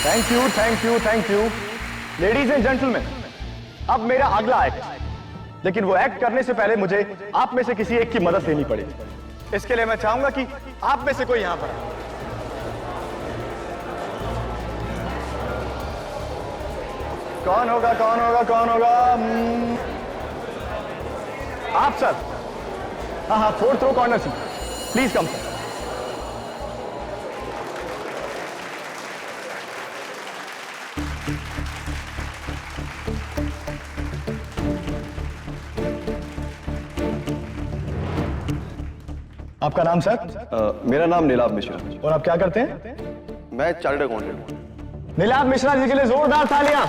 Thank you thank you thank you. Ladies and gentleman, अब मेरा अगला एक्ट, लेकिन वो एक्ट करने से पहले मुझे आप में से किसी एक की मदद लेनी पड़ेगी। इसके लिए मैं चाहूंगा कि आप में से कोई यहां पर आए। कौन होगा कौन होगा कौन होगा? आप सर। हाँ हाँ, 4th row corner seat, please come sir. आपका नाम सर? मेरा नाम नीलाभ मिश्रा। और आप क्या करते हैं? मैं चार्टर्ड अकाउंटेंट हूँ। नीलाभ मिश्रा जी के लिए जोरदार तालियां।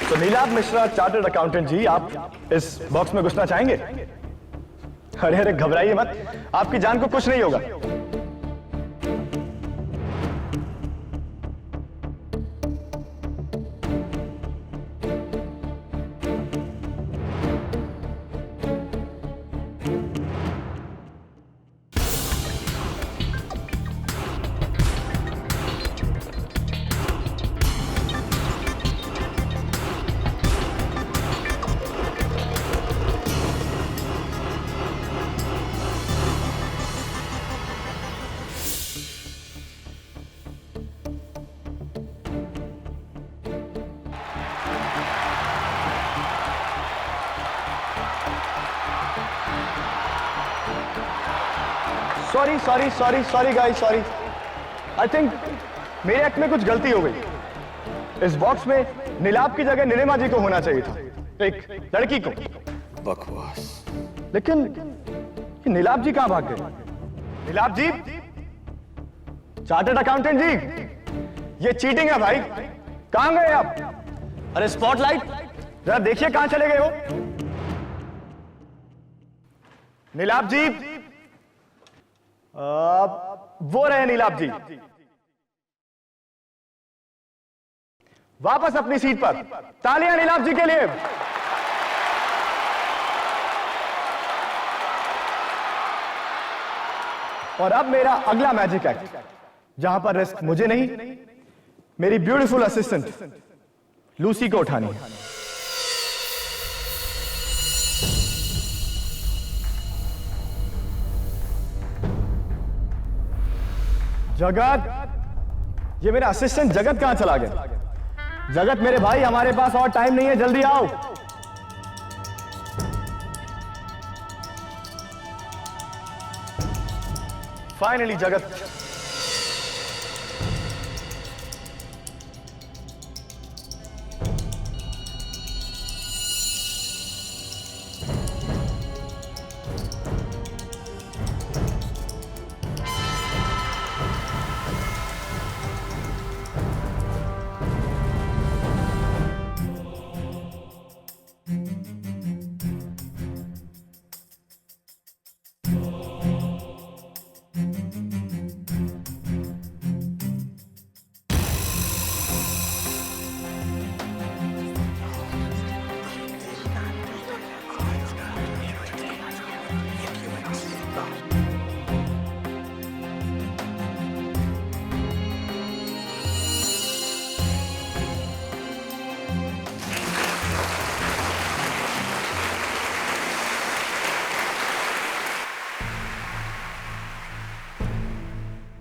तो नीलाभ मिश्रा चार्टर्ड अकाउंटेंट जी, आप इस बॉक्स में घुसना चाहेंगे? अरे अरे घबराइए मत, आपकी जान को कुछ नहीं होगा। Sorry sorry sorry sorry guys, sorry. I think मेरे एक्ट में कुछ गलती हो गई। इस बॉक्स में नीलाभ की जगह नीलिमा जी को होना चाहिए था, एक लड़की को। बकवास। लेकिन नीलाभ जी कहां भाग गए? नीलाभ जी, चार्टर्ड अकाउंटेंट जी, ये चीटिंग है भाई। कहां गए आप? अरे स्पॉटलाइट जरा देखिए कहां चले गए हो। नीलाभ जी, वो रहे नीलाभ जी। वापस अपनी सीट पर। तालियां नीलाभ जी के लिए। और अब मेरा अगला मैजिक एक्ट, जहां पर रिस्क मुझे नहीं, मेरी ब्यूटीफुल असिस्टेंट लूसी को उठानी है। जगत, ये मेरा असिस्टेंट जगत कहां चला गया? जगत मेरे भाई, हमारे पास और टाइम नहीं है, जल्दी आओ। फाइनली जगत।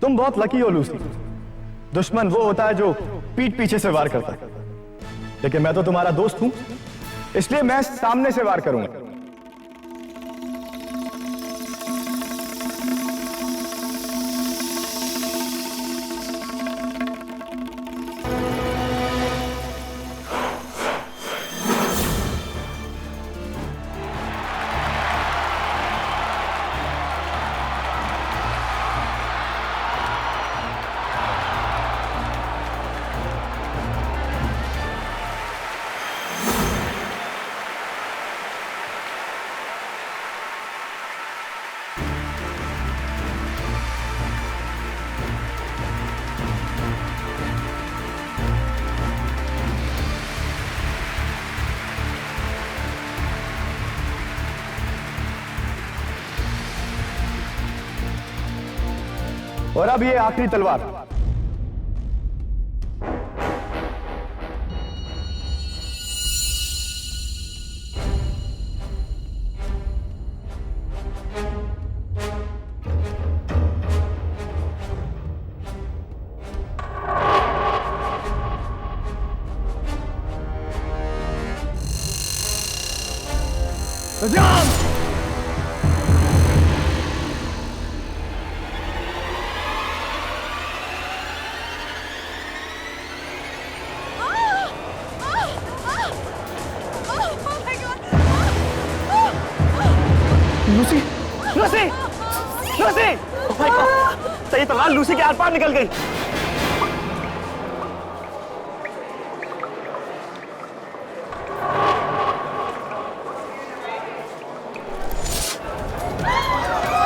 तुम बहुत लकी हो लूसी। दुश्मन वो होता है जो पीठ पीछे से वार करता है, लेकिन मैं तो तुम्हारा दोस्त हूं, इसलिए मैं सामने से वार करूंगा। और अब ये आखिरी तलवार, Ram! Lucy! Lucy! Lucy! Oh my God! सही तलवार लूसी के आर पार निकल गई।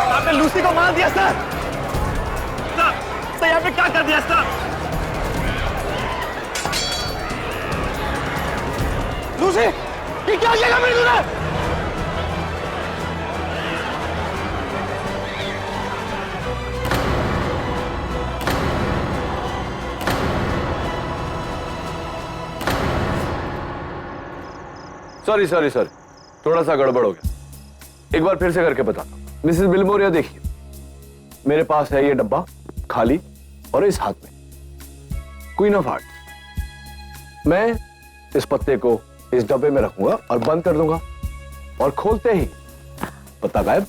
आपने लूसी को मार दिया सर। सर यहाँ पे क्या कर दिया सर? लूसी, ये क्या किया मेरे तूने? सॉरी सॉरी सॉरी, थोड़ा सा गड़बड़ हो गया। एक बार फिर से करके बता। मिसेस बिलमोरिया, देखिए मेरे पास है ये डब्बा खाली और इस हाथ में क्वीन ऑफ हार्ट्स। मैं इस पत्ते को इस डब्बे में रखूंगा और बंद कर दूंगा और खोलते ही पत्ता गायब।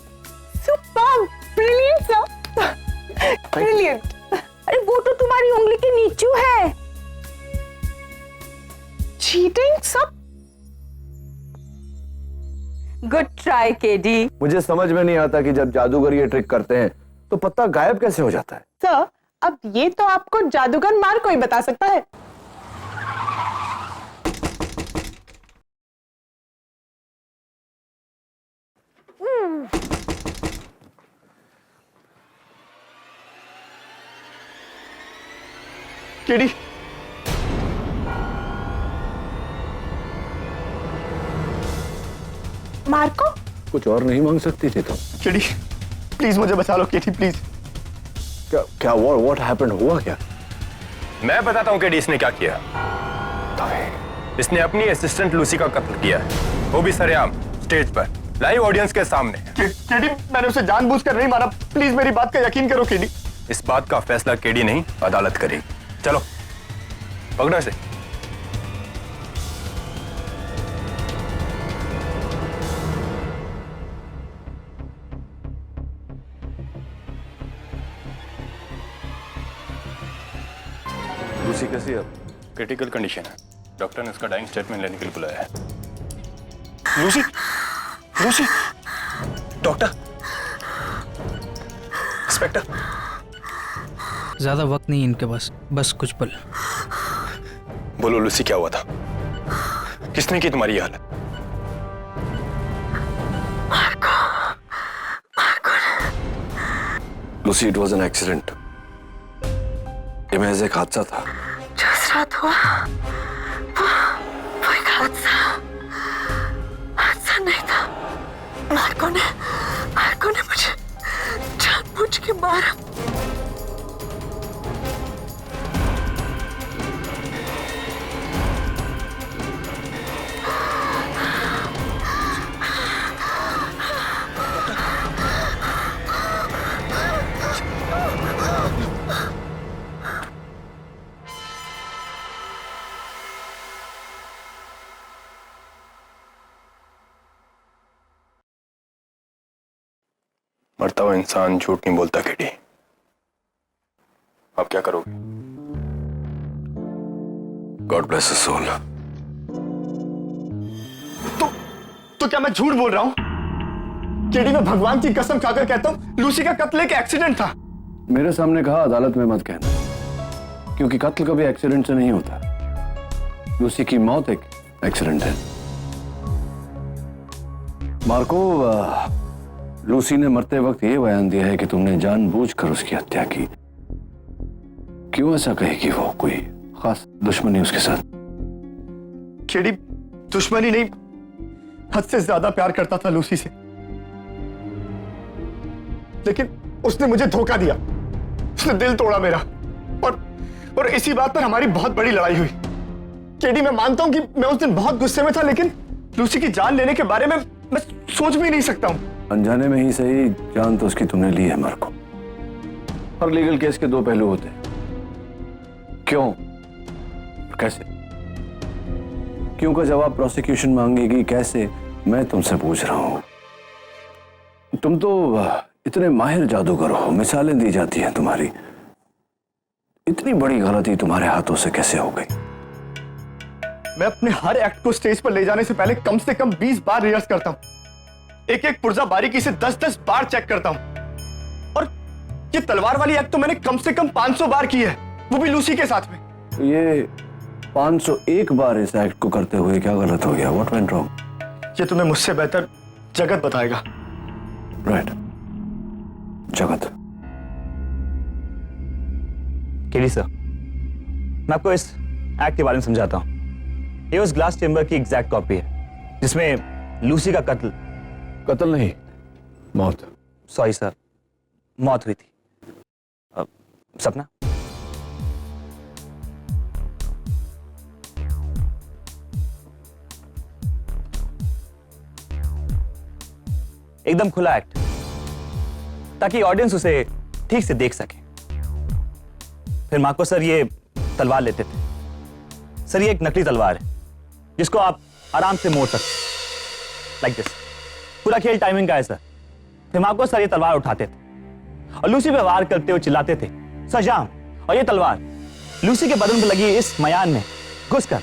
Superb, brilliant sir, brilliant. अरे वो तो तुम्हारी उंगली के नीचू है। Cheating sir. Good try KD. मुझे समझ में नहीं आता कि जब जादूगर ये ट्रिक करते हैं तो पत्ता गायब कैसे हो जाता है। सर, अब ये तो आपको जादूगर मार को ही बता सकता है। केडी, मार्को, कुछ और नहीं मांग सकती थी तुम? केडी, प्लीज मुझे बचा लो केडी, प्लीज। क्या क्या व्हाट हैपेंड, हुआ क्या? मैं बताता हूँ केडी इसने क्या किया। इसने अपनी असिस्टेंट लूसी का कत्ल किया है, वो भी सरेआम स्टेज पर लाइव ऑडियंस के सामने। केडी, मैंने उसे जानबूझकर नहीं मारा, प्लीज मेरी बात का यकीन करो केडी। इस बात का फैसला केडी नहीं, अदालत करेगी। चलो पकड़ो इसे। लूसी कैसी है? क्रिटिकल कंडीशन है, डॉक्टर ने उसका डाइंग स्टेटमेंट लेने के लिए बुलाया है। Lucy, Lucy, doctor, inspector. ज्यादा वक्त नहीं इनके पास, बस कुछ पल। बोलो लूसी, क्या हुआ था? किसने की तुम्हारी ये हालत? Lucy, it was an accident. ये महज एक हादसा था। जो उस रात हुआ वो एक हादसा नहीं था। मार्को ने मुझे जानबूझ के मारा। मरता हुआ इंसान झूठ नहीं बोलता केडी। अब क्या करोगे? God bless his soul. तो क्या मैं झूठ बोल रहा हूं? केडी, मैं भगवान की कसम खाकर कहता हूं लूसी का कत्ल एक एक्सीडेंट था। मेरे सामने कहा, अदालत में मत कहना, क्योंकि कत्ल कभी एक्सीडेंट से नहीं होता। लूसी की मौत एक एक्सीडेंट है। मार्को, लूसी ने मरते वक्त यह बयान दिया है कि तुमने जानबूझकर उसकी हत्या की। क्यों ऐसा कहेगी वो? कोई खास दुश्मनी उसके साथ? केडी, दुश्मनी नहीं, हद से ज्यादा प्यार करता था लूसी से, लेकिन उसने मुझे धोखा दिया। उसने दिल तोड़ा मेरा, और इसी बात पर हमारी बहुत बड़ी लड़ाई हुई। केडी, मैं मानता हूं कि मैं उस दिन बहुत गुस्से में था, लेकिन लूसी की जान लेने के बारे में मैं सोच भी नहीं सकता हूं। अनजाने में ही सही, जान तो उसकी तुमने ली है मार्को। हर लीगल केस के दो पहलू होते हैं। क्यों और कैसे? क्यों का जवाब प्रोसिक्यूशन मांगेगी, कैसे मैं तुमसे पूछ रहा हूं, तुम तो इतने माहिर जादूगर हो, मिसालें दी जाती हैं तुम्हारी, इतनी बड़ी गलती तुम्हारे हाथों से कैसे हो गई? मैं अपने हर एक्ट को स्टेज पर ले जाने से पहले कम से कम 20 बार रिहर्स करता हूं। एक एक पुर्जा बारीकी से 10-10 बार चेक करता हूं। और ये तलवार वाली एक्ट तो मैंने कम से कम 500 बार की है, वो भी लूसी के साथ में। ये 501 बार इस एक्ट को करते हुए क्या गलत हो गया? What went wrong? ये तुम्हें मुझसे बेहतर जगत बताएगा। राइट, जगत। केडी सर, मैं आपको इस एक्ट के बारे में समझाता हूं। ये उस ग्लास चेंबर की एग्जैक्ट कॉपी है जिसमें लूसी का कत्ल नहीं, मौत। सॉरी सर, मौत हुई थी। सपना, एकदम खुला एक्ट, ताकि ऑडियंस उसे ठीक से देख सके। फिर मार्को सर ये तलवार लेते थे। सर ये एक नकली तलवार है जिसको आप आराम से मोड़ सकते, लाइक दिस। पूरा खेल टाइमिंग का है सर। फिर मार्को सर ये तलवार उठाते थे और लूसी पे वार करते हुए चिल्लाते थे, सजाम। और ये तलवार लूसी के बदन पर लगी इस मयान में घुसकर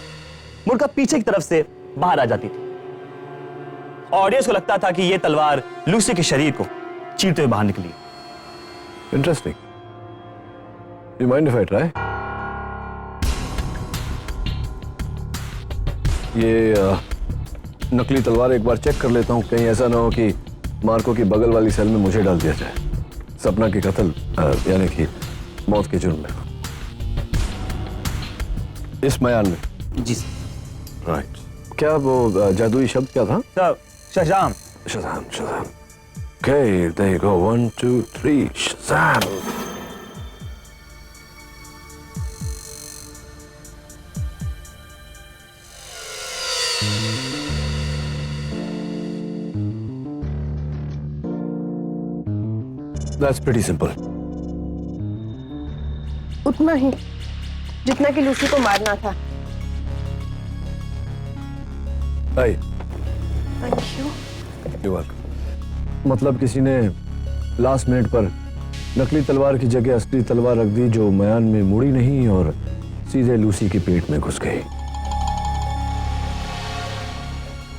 मुड़कर पीछे की तरफ से बाहर आ जाती थी। ऑडियंस को लगता था कि यह तलवार लूसी के शरीर को चीरते हुए बाहर निकली। Interesting. You mind if I try? ये नकली तलवार एक बार चेक कर लेता हूं, कहीं ऐसा ना हो कि मार्को की बगल वाली सेल में मुझे डाल दिया जाए, सपना की कत्ल यानी कि मौत के जुर्म में, इस मयान में। जी सर। राइट। क्या वो जादुई शब्द क्या था? Sir, Shazam. Shazam, Shazam. Okay, there you go. 1, 2, 3, Shazam! That's pretty simple. उतना ही जितना कि लूसी को मारना था। Hey, thank you. you're welcome. मतलब किसी ने लास्ट मिनट पर नकली तलवार की जगह असली तलवार रख दी जो मयान में मुड़ी नहीं और सीधे लूसी के पेट में घुस गई।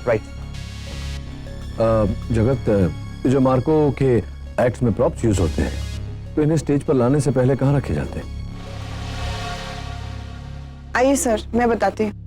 राइट। जगत, जो मार्को के एक्ट्स में प्रॉप्स यूज होते हैं, तो इन्हें स्टेज पर लाने से पहले कहाँ रखे जाते हैं? आइए सर, मैं बताती हूँ।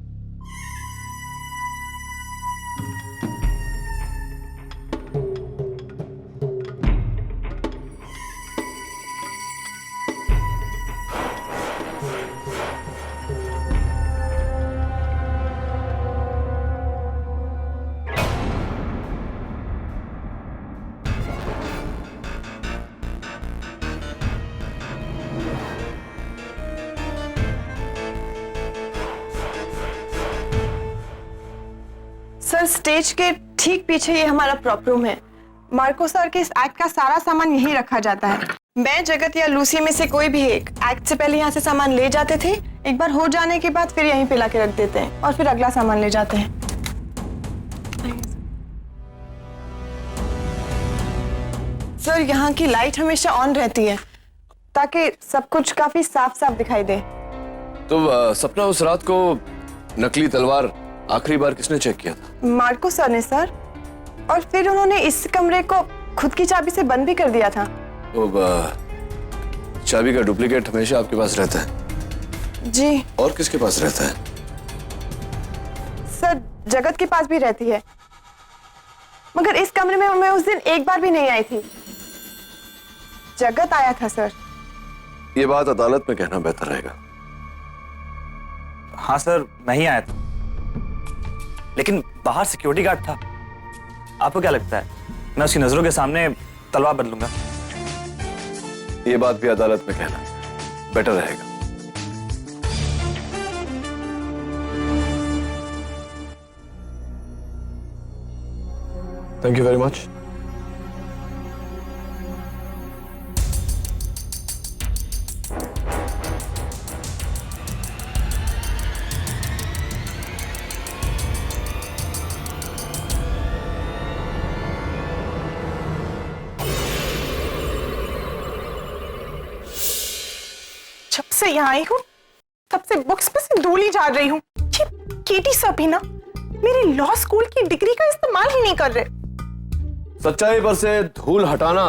सर, स्टेज के ठीक पीछे ये हमारा प्रॉप रूम है। मार्को सर के इस एक्ट का सारा सामान यहीं रखा जाता है। मैं, जगत या लूसी में से कोई भी एक एक्ट से पहले यहाँ से सामान ले जाते थे, एक बार हो जाने के बाद फिर यहीं पे ला के रख देते हैं और फिर अगला सामान ले जाते हैं। सर, यहाँ की लाइट हमेशा ऑन रहती है ताकि सब कुछ काफी साफ साफ दिखाई दे। तो सपना, उस रात को नकली तलवार आखिरी बार किसने चेक किया था? मार्को सर ने सर, और फिर उन्होंने इस कमरे को खुद की चाबी से बंद भी कर दिया था। तो चाबी का डुप्लीकेट हमेशा आपके पास रहता है? जी। और किसके पास रहता है? सर, जगत के पास भी रहती है, मगर इस कमरे में मैं उस दिन एक बार भी नहीं आई थी। जगत आया था सर। ये बात अदालत में कहना बेहतर रहेगा। हाँ सर, मैं ही आया था, लेकिन बाहर सिक्योरिटी गार्ड था। आपको क्या लगता है मैं उसकी नजरों के सामने तलवार बदलूंगा? ये बात भी अदालत में कहना बेटर रहेगा। Thank you very much. से यहाँ आई हूँ, तब से बुक्स पे से धूल ही झाड़ रही हूँ। ये केटी सभी ना मेरे लॉ स्कूल की डिग्री का इस्तेमाल ही नहीं कर रहे। सच्चाई पर से धूल हटाना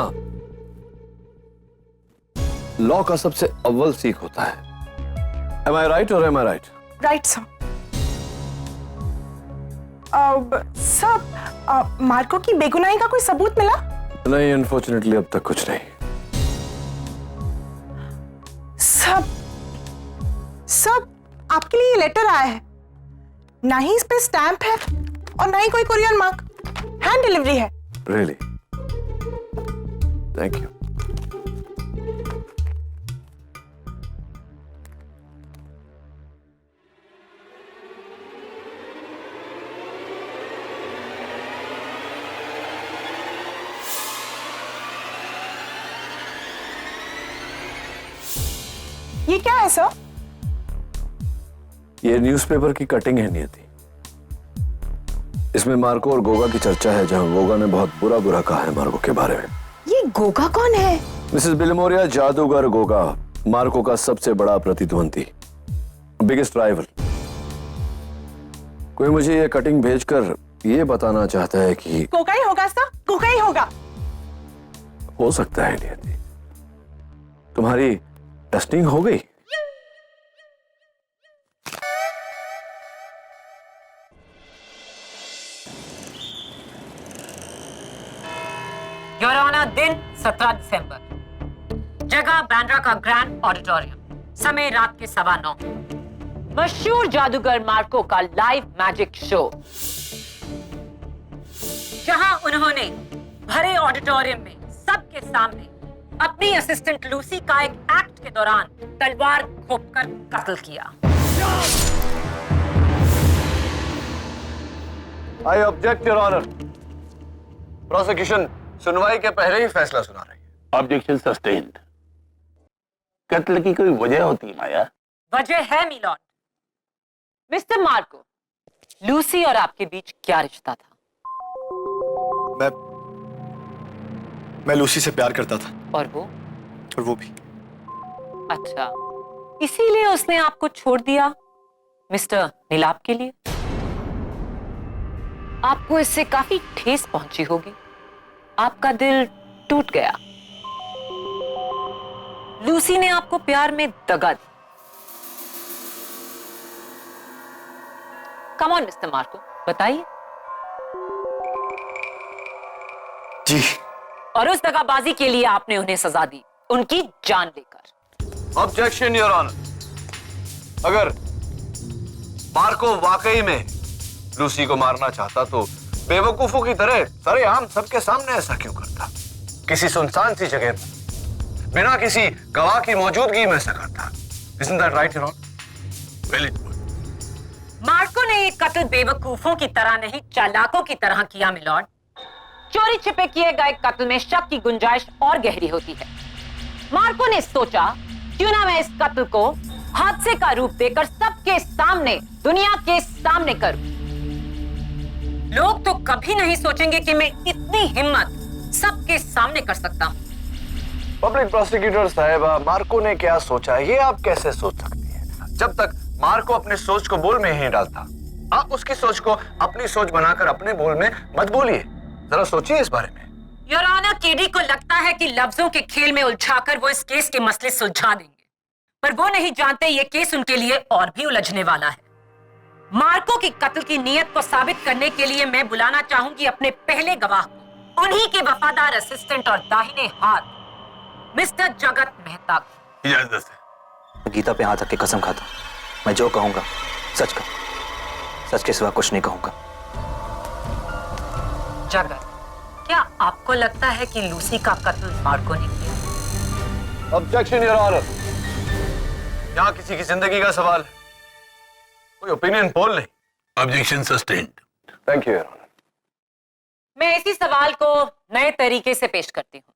लॉ का सबसे अव्वल सीख होता है। Am I right or am I right? Right sir. Sir, Marco की बेगुनाही का कोई सबूत मिला? नहीं, अनफॉर्चुनेटली अब तक कुछ नहीं। सब आपके लिए ये लेटर आया है, ना ही इस पे स्टैंप है और ना ही कोई कोरियर मार्क, हैंड डिलीवरी है। Really? Thank you. ये क्या है सर? ये न्यूज़पेपर की कटिंग है नियति। इसमें मार्को और गोगा की चर्चा है, जहां गोगा ने बहुत बुरा कहा है मार्को के बारे में। ये गोगा कौन है? मिसेस बिलमोरिया, जादूगर गोगा मार्को का सबसे बड़ा प्रतिद्वंदी, बिगेस्ट राइवल। कोई मुझे ये कटिंग भेजकर ये बताना चाहता है कि गोगा ही होगा सर, गोगा ही होगा। हो सकता है नियति। तुम्हारी टेस्टिंग हो गई? योर ऑनर, दिन 17 दिसंबर, जगह बांद्रा का ग्रैंड ऑडिटोरियम, समय रात के 9:15। मशहूर जादूगर मार्को का लाइव मैजिक शो, जहां उन्होंने भरे ऑडिटोरियम में सबके सामने अपनी असिस्टेंट लूसी का एक एक्ट के दौरान तलवार घोंपकर कत्ल किया। I object your honour. Prosecution सुनवाई के पहले ही फैसला सुना रही है। Objection sustained. कत्ल की कोई वजह होती है माया? वजह है मिलॉर्ड। मिस्टर मार्को, लूसी और आपके बीच क्या रिश्ता था? मैं लूसी से प्यार करता था। और वो भी। अच्छा, इसीलिए उसने आपको छोड़ दिया मिस्टर नीलाप के लिए? आपको इससे काफी ठेस पहुंची होगी, आपका दिल टूट गया। लूसी ने आपको प्यार में दगा दी। कम ऑन मिस्टर मार्को, बताइए। जी। और उस दगाबाजी के लिए आपने उन्हें सजा दी, उनकी जान लेकर। Objection your honour. अगर मार्को वाकई में लूसी को मारना चाहता तो बेवकूफों की तरह सरेआम सबके सामने ऐसा क्यों करता? किसी सुनसान सी जगह पर बिना किसी गवाह की मौजूदगी में ऐसा करता। Isn't that right, your honor? Well, it was. Marco ने ये कत्ल बेवकूफों की तरह नहीं, चालाकों की तरह किया मिलॉर्ड। चोरी छिपे किए गए कत्ल में शक की गुंजाइश और गहरी होती है। मार्को ने सोचा, क्यों ना मैं इस कत्ल को हादसे का रूप देकर सबके सामने, दुनिया के सामने करूं। लोग तो कभी नहीं सोचेंगे कि मैं इतनी हिम्मत सबके सामने कर सकता हूं। पब्लिक प्रोसिक्यूटर साहिबा, मार्को ने क्या सोचा ये आप कैसे सोच सकती हैं? जब तक मार्को अपने सोच को बोल में ही डालता, आप उसकी सोच को अपनी सोच बनाकर अपने बोल में मत बोलिए। जरा सोचिए इस बारे में। योर ऑनर, केडी को लगता है कि लफ्जों के खेल में उलझाकर वो इस केस के मसले सुलझा देंगे, पर वो नहीं जानते ये केस उनके लिए और भी उलझने वाला है। मार्को की कत्ल की नीयत को साबित करने के लिए मैं बुलाना चाहूंगी अपने पहले गवाह को, उन्हीं के वफादार असिस्टेंट और दाहिने हाथ मिस्टर जगत मेहता को। इजाजत है। गीता पे हाथ रख के कसम खाता, मैं जो कहूंगा सच का, सच के सिवा कुछ नहीं कहूंगा। जगत, क्या आपको लगता है कि लूसी का कत्ल मार्को ने किया? Objection your honour. यहाँ किसी की जिंदगी का सवाल है, कोई ओपिनियन पोल नहीं। Objection sustained. Thank you your honour. मैं इसी सवाल को नए तरीके से पेश करती हूँ।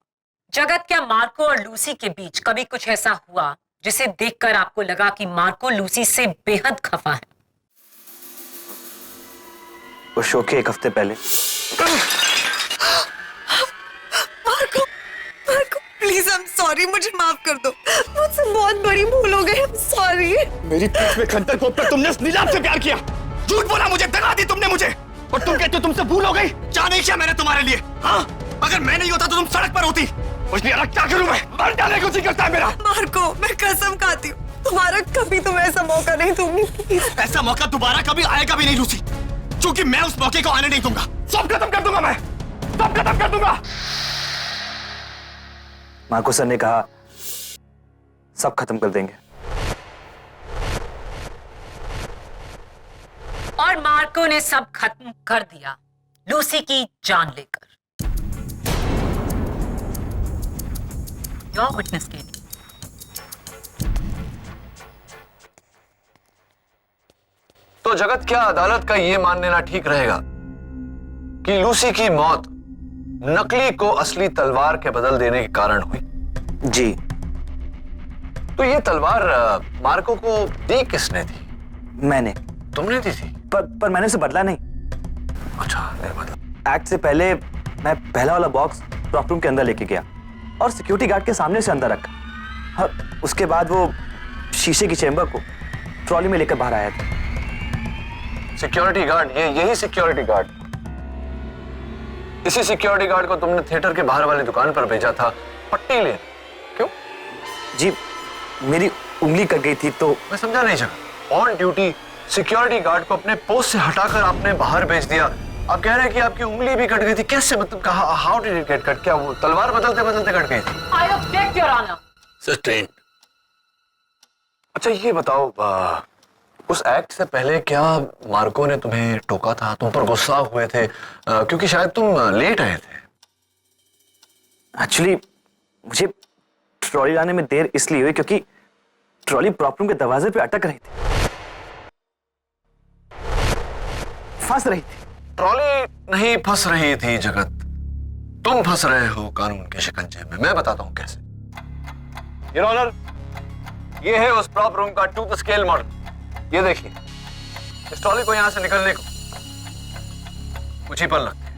जगत, क्या मार्को और लूसी के बीच कभी कुछ ऐसा हुआ जिसे देखकर आपको लगा कि मार्को लूसी से बेहद खफा है? उस शो के एक हफ्ते पहले। Marco, Marco, please I am sorry, मुझे माफ कर दो। मुझसे बहुत बड़ी भूल हो गई। रही है। मेरी पीठ में खंजर घोंपकर तुमने उस नीलाम से प्यार किया। झूठ बोला मुझे, दगा दी तुमने मुझे। और तुम कहते हो तुमसे भूल हो गई। क्या नहीं किया मैंने तुम्हारे लिए? हाँ, अगर मैं नहीं होता तो तुम सड़क पर होती। इसलिए अलग क्या करूं मैं? मर डालने को जी करता है मेरा। मार्को, मैं कसम खाती हूँ तुम्हारा कभी तुम ऐसा मौका नहीं दूंगी। ऐसा मौका दोबारा कभी आएगा भी नहीं लूसी, क्योंकि मैं उस मौके को आने नहीं दूंगा। सब खत्म कर दूंगा, मैं सब खत्म कर दूंगा। मार्को सर ने कहा सब खत्म कर देंगे। और मार्को ने सब खत्म कर दिया, लूसी की जान लेकर। Your witness, Katie. तो जगत, क्या अदालत का यह मान लेना ठीक रहेगा कि लूसी की मौत नकली को असली तलवार के बदल देने के कारण हुई? जी। तो ये तलवार मार्को को दी किसने थी? मैंने। तुमने दी थी? पर मैंने उसे बदला नहीं। अच्छा, नहीं बदला। एक्ट से पहले मैं पहला वाला बॉक्स प्रॉप रूम के अंदर लेके गया और सिक्योरिटी गार्ड के सामने से अंदर रखा। और उसके बाद वो शीशे की चेंबर को ट्रॉली में लेकर बाहर आया था। Security guard? यही सिक्योरिटी गार्ड? इसी सिक्योरिटी गार्ड को तुमने थिएटर के बाहर वाली दुकान पर भेजा था पट्टी लेने? क्यों? जी, मेरी उंगली कट गई थी तो। मैं समझा नहीं सका। ऑन ड्यूटी सिक्योरिटी गार्ड को अपने पोस्ट से हटाकर आपने बाहर भेज दिया। आप कह रहे हैं कि आपकी उंगली भी कट गई थी। कैसे? मतलब कहा, how did it get cut? क्या वो तलवार बदलते बदलते कट गई थी? I object, Your Honor. Sustain. अच्छा, ये बताओ, उस एक्ट से पहले क्या मार्को ने तुम्हें टोका था? तुम पर गुस्सा हुए थे क्योंकि शायद तुम लेट आए थे? एक्चुअली मुझे ट्रॉली लाने में देर इसलिए हुई क्योंकि ट्रॉली प्रॉप रूम के दरवाजे पे अटक रही थी, फंस रही थी। ट्रॉली नहीं फंस रही थी जगत, तुम फंस रहे हो कानून के शिकंजे में। मैं बताता हूं कैसे। योर ऑनर, ये है उस प्रॉप रूम का टूथ स्केल मॉडल। ये देखिए, इस ट्रॉली को यहां से निकलने को कुछ ही पल लगते हैं।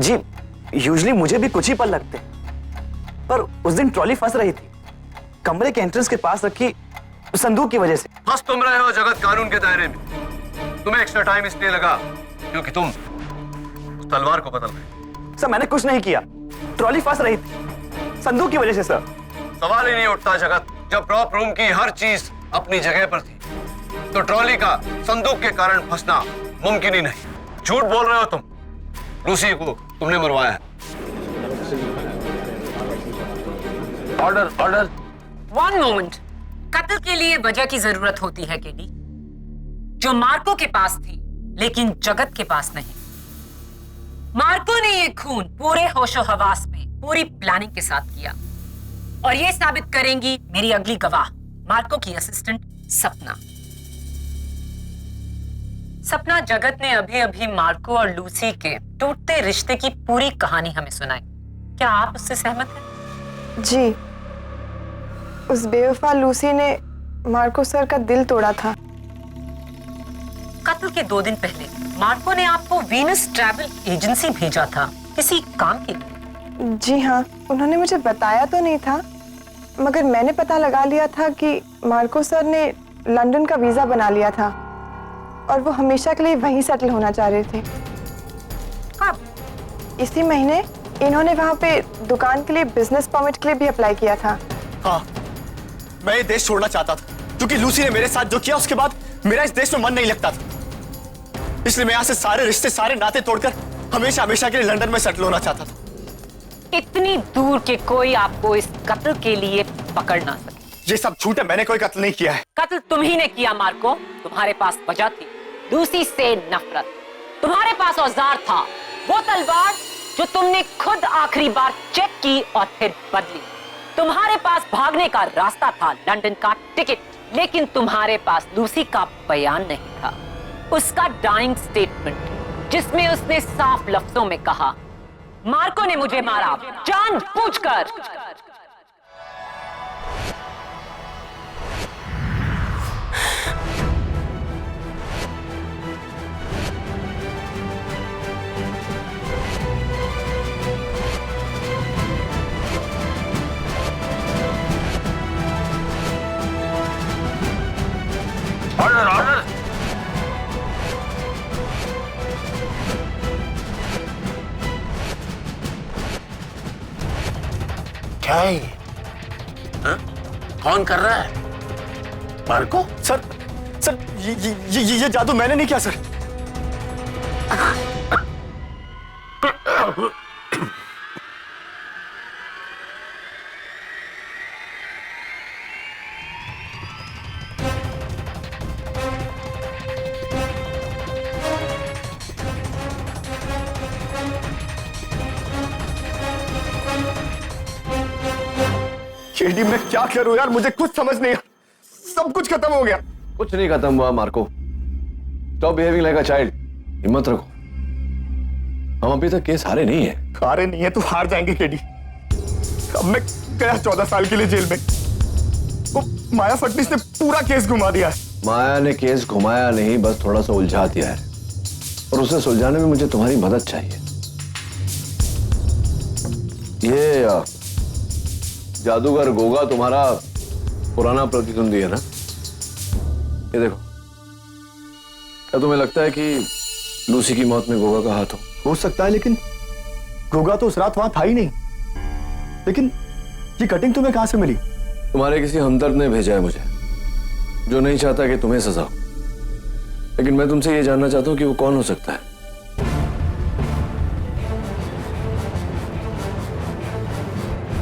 जी, यूजुअली मुझे भी कुछ ही पल लगते, पर उस दिन ट्रॉली फंस रही थी कमरे के एंट्रेंस के पास रखी संदूक की वजह से। फंस तुम रहे हो जगत कानून के दायरे में। तुम्हें एक्स्ट्रा टाइम इसलिए लगा क्योंकि तुम उस तलवार को बदल रहे। सर, मैंने कुछ नहीं किया, ट्रॉली फंस रही थी संदूक की वजह से। सर, सवाल ही नहीं उठता जगत। जब प्रॉप रूम की हर चीज अपनी जगह पर थी तो ट्रॉली का संदूक के कारण फंसना मुमकिन ही नहीं। झूठ बोल रहे हो तुम। लूसी को तुमने मरवाया है। Order, order. One moment. कत्ल के लिए वजह की जरूरत होती है केडी, जो मार्को के पास थी लेकिन जगत के पास नहीं। मार्को ने ये खून पूरे होशो हवास में पूरी प्लानिंग के साथ किया और ये साबित करेंगी मेरी अगली गवाह, मार्को की असिस्टेंट सपना। सपना, जगत ने अभी अभी मार्को और लूसी के टूटते रिश्ते की पूरी कहानी हमें सुनाई। क्या आप उससे सहमत हैं? जी, उस बेवफा लूसी ने मार्को सर का दिल तोड़ा था। कत्ल के 2 दिन पहले मार्को ने आपको वीनस ट्रैवल एजेंसी भेजा था किसी काम के लिए। जी हाँ, उन्होंने मुझे बताया तो नहीं था, मगर मैंने पता लगा लिया था कि मार्को सर ने लंदन का वीजा बना लिया था और वो हमेशा के लिए वहीं सेटल होना चाह रहे थे। कब? इसी महीने इन्होंने वहाँ पे दुकान के लिए बिजनेस परमिट के लिए भी अप्लाई किया था। हाँ, मैं ये देश छोड़ना चाहता था क्योंकि लूसी ने मेरे साथ जो किया उसके बाद मेरा इस देश में मन नहीं लगता था। इसलिए मैं यहाँ से सारे रिश्ते, सारे नाते तोड़कर हमेशा हमेशा के लिए लंदन में सेटल होना चाहता था। इतनी दूर के कोई आपको इस कत्ल के लिए पकड़ ना सके। ये सब झूठ है, मैंने कोई कत्ल नहीं किया है। कत्ल तुम ही ने किया मार्को। तुम्हारे पास वजह थी, लूसी से नफरत। तुम्हारे पास औजार था, वो तलवार जो तुमने खुद आखिरी बार चेक की और फिर बदली। तुम्हारे पास भागने का रास्ता था, लंदन का टिकट, लेकिन तुम्हारे पास लूसी का बयान नहीं था, उसका डाइंग स्टेटमेंट, जिसमें उसने साफ लफ्जों में कहा, मार्को ने मुझे मारा जानबूझकर। क्या है ये? हाँ? कौन कर रहा है? मार्को? सर सर ये जादू मैंने नहीं किया सर। केडी मैं क्या करूं यार, मुझे कुछ समझ नहीं आ, सब कुछ खत्म हो गया। कुछ नहीं खत्म हुआ Marco. Stop behaving like a child. हिम्मत रखो, हम अभी तक केस हारे नहीं है। हारे नहीं है तो हार जाएंगे केडी। अब मैं गया 14 साल के लिए जेल में, वो माया फडनीस ने पूरा केस घुमा दिया है। माया ने केस घुमाया नहीं, बस थोड़ा सा उलझा दिया है, और उसे सुलझाने में मुझे तुम्हारी मदद चाहिए। ये जादूगर गोगा तुम्हारा पुराना प्रतिद्वंदी है ना? ये देखो, क्या तुम्हें लगता है कि लूसी की मौत में गोगा का हाथ हो सकता है, लेकिन गोगा तो उस रात वहां था ही नहीं। लेकिन ये कटिंग तुम्हें कहां से मिली? तुम्हारे किसी हमदर्द ने भेजा है मुझे, जो नहीं चाहता कि तुम्हें सजा हो। लेकिन मैं तुमसे ये जानना चाहता हूं कि वो कौन हो सकता है।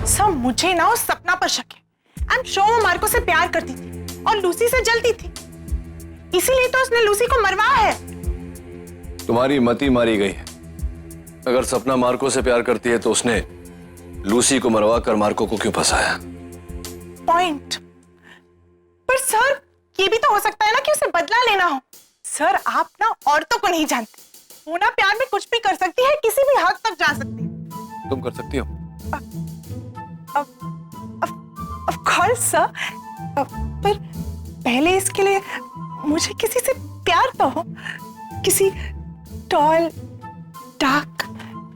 सब मुझे ना उस सपना पर शक है। आई एम श्योर वो मार्को से प्यार करती थी और लूसी से जलती थी, इसीलिए तो उसने लूसी को मरवाया है। तुम्हारी मती मारी गई है। अगर सपना मार्को से प्यार करती है तो उसने लूसी को मरवा कर मार्को को क्यों फंसाया? पॉइंट। पर सर, ये भी तो हो सकता है ना कि उसे बदला लेना हो। सर, आप ना औरतों को नहीं जानते, वो ना प्यार में कुछ भी कर सकती है, किसी भी हद तक जा सकती है। तुम कर सकती हो? ऑफ कोर्स सर, पर पहले इसके लिए मुझे किसी से प्यार तो हो, किसी टॉल, डार्क,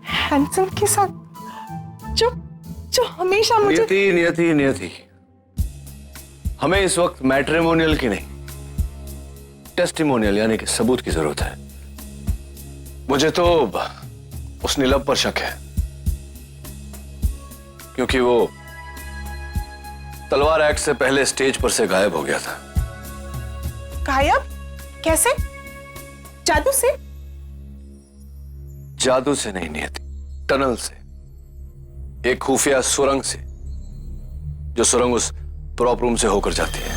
हैंडसम के साथ, जो हमेशा मुझे। नियति, हमें इस वक्त मैट्रिमोनियल की नहीं, टेस्टिमोनियल यानी कि सबूत की जरूरत है। मुझे तो उस नीलम पर शक है, क्योंकि वो तलवार एक्ट से पहले स्टेज पर से गायब हो गया था। गायब? कैसे? जादू से? जादू से नहीं नियति, टनल से, एक खुफिया सुरंग से, जो सुरंग उस प्रॉप रूम से होकर जाती है।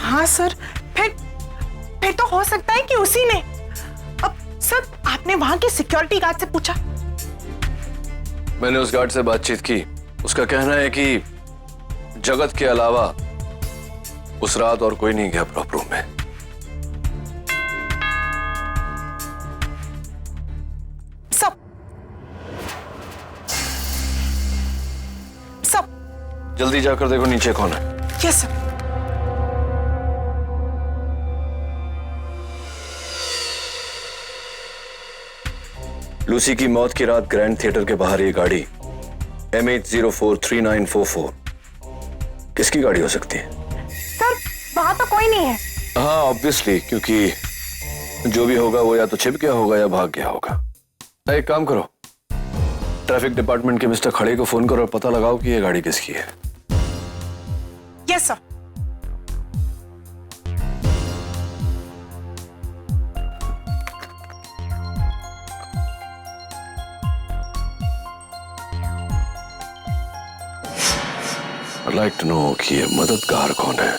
हाँ सर, फिर तो हो सकता है कि उसी ने। अब सर, आपने वहां के सिक्योरिटी गार्ड से पूछा? मैंने उस गार्ड से बातचीत की। उसका कहना है कि जगत के अलावा उस रात और कोई नहीं गया प्रॉप रूम में। सब जल्दी जाकर देखो नीचे कौन है। Yes sir. लूसी की मौत की रात ग्रैंड थिएटर के बाहर ये गाड़ी MH043944 किसकी गाड़ी हो सकती है? सर, वहां तो कोई नहीं है। हाँ ऑब्वियसली, क्योंकि जो भी होगा वो या तो छिप गया होगा या भाग गया होगा। एक काम करो, ट्रैफिक डिपार्टमेंट के मिस्टर खड़े को फोन करो और पता लगाओ कि ये गाड़ी किसकी है। Yes sir. I'd like to know कि ये मददगार कौन है।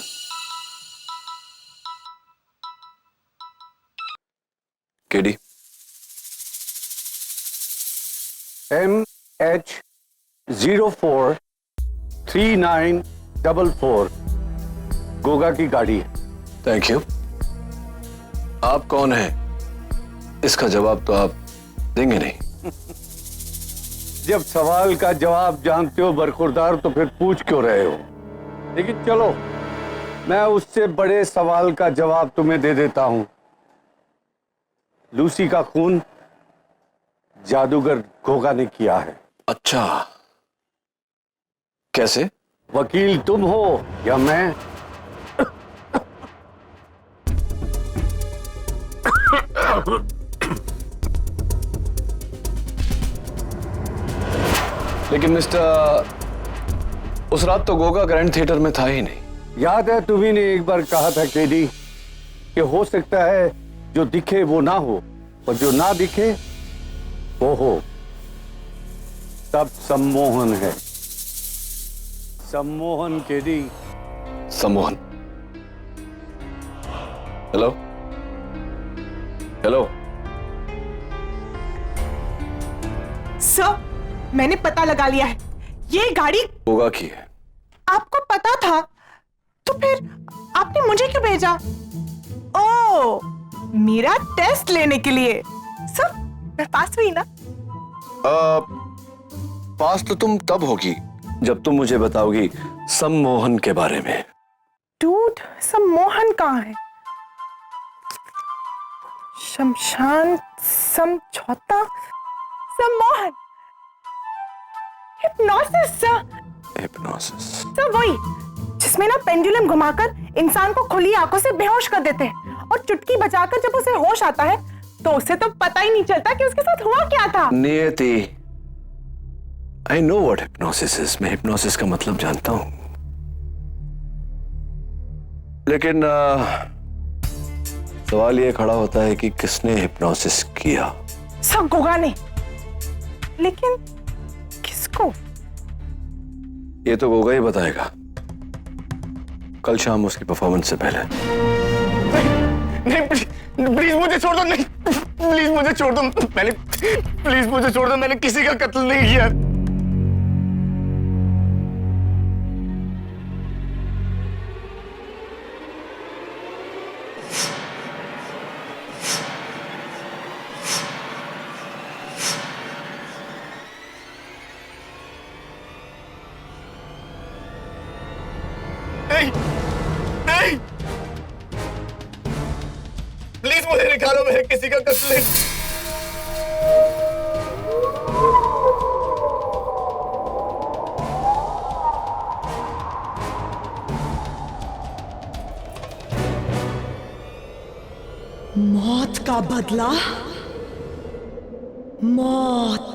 केडी। MH043944 गोगा की गाड़ी है। Thank you. आप कौन हैं? इसका जवाब तो आप देंगे नहीं। जब सवाल का जवाब जानते हो बरखुरदार, तो फिर पूछ क्यों रहे हो? लेकिन चलो, मैं उससे बड़े सवाल का जवाब तुम्हें दे देता हूं। लूसी का खून जादूगर गोगा ने किया है। अच्छा, कैसे? वकील तुम हो या मैं? लेकिन मिस्टर, उस रात तो गोगा ग्रैंड थिएटर में था ही नहीं। याद है तुम्ही ने एक बार कहा था केडी कि हो सकता है जो दिखे वो ना हो और जो ना दिखे वो हो। तब सम्मोहन है। सम्मोहन केडी। सम्मोहन। Hello hello. सर, मैंने पता लगा लिया है, ये गाड़ी गोगा की है। आपको पता था तो फिर आपने मुझे क्यों भेजा? ओ, मेरा टेस्ट लेने के लिए। सर, मैं पास हुई ना? पास तो तुम तब होगी जब तुम मुझे बताओगी सम्मोहन के बारे में। डूड, सम्मोहन कहाँ है? शमशान समझौता, सम्मोहन, हिप्नोसिस सर। हिप्नोसिस? सर वही जिसमें ना पेंडुलम घुमाकर इंसान को खुली आंखों से बेहोश कर देते हैं और चुटकी बजाकर जब उसे होश आता है तो उसे तो पता ही नहीं चलता कि उसके साथ हुआ क्या था। नियति, I know what hypnosis is. मैं हिप्नोसिस का मतलब जानता हूं, लेकिन सवाल यह खड़ा होता है कि किसने हिप्नोसिस किया? सब गोगा ने, लेकिन किसको? ये तो गोगा ही बताएगा कल शाम उसकी परफॉर्मेंस से पहले। नहीं, प्लीज मुझे छोड़ दो। नहीं, प्लीज मुझे छोड़ दो। प्लीज मुझे छोड़ दो, मैंने किसी का कत्ल नहीं किया। नहीं, नहीं, प्लीज मुझे निकालो, मैंने किसी का कत्ल नहीं। मौत का बदला, मौत।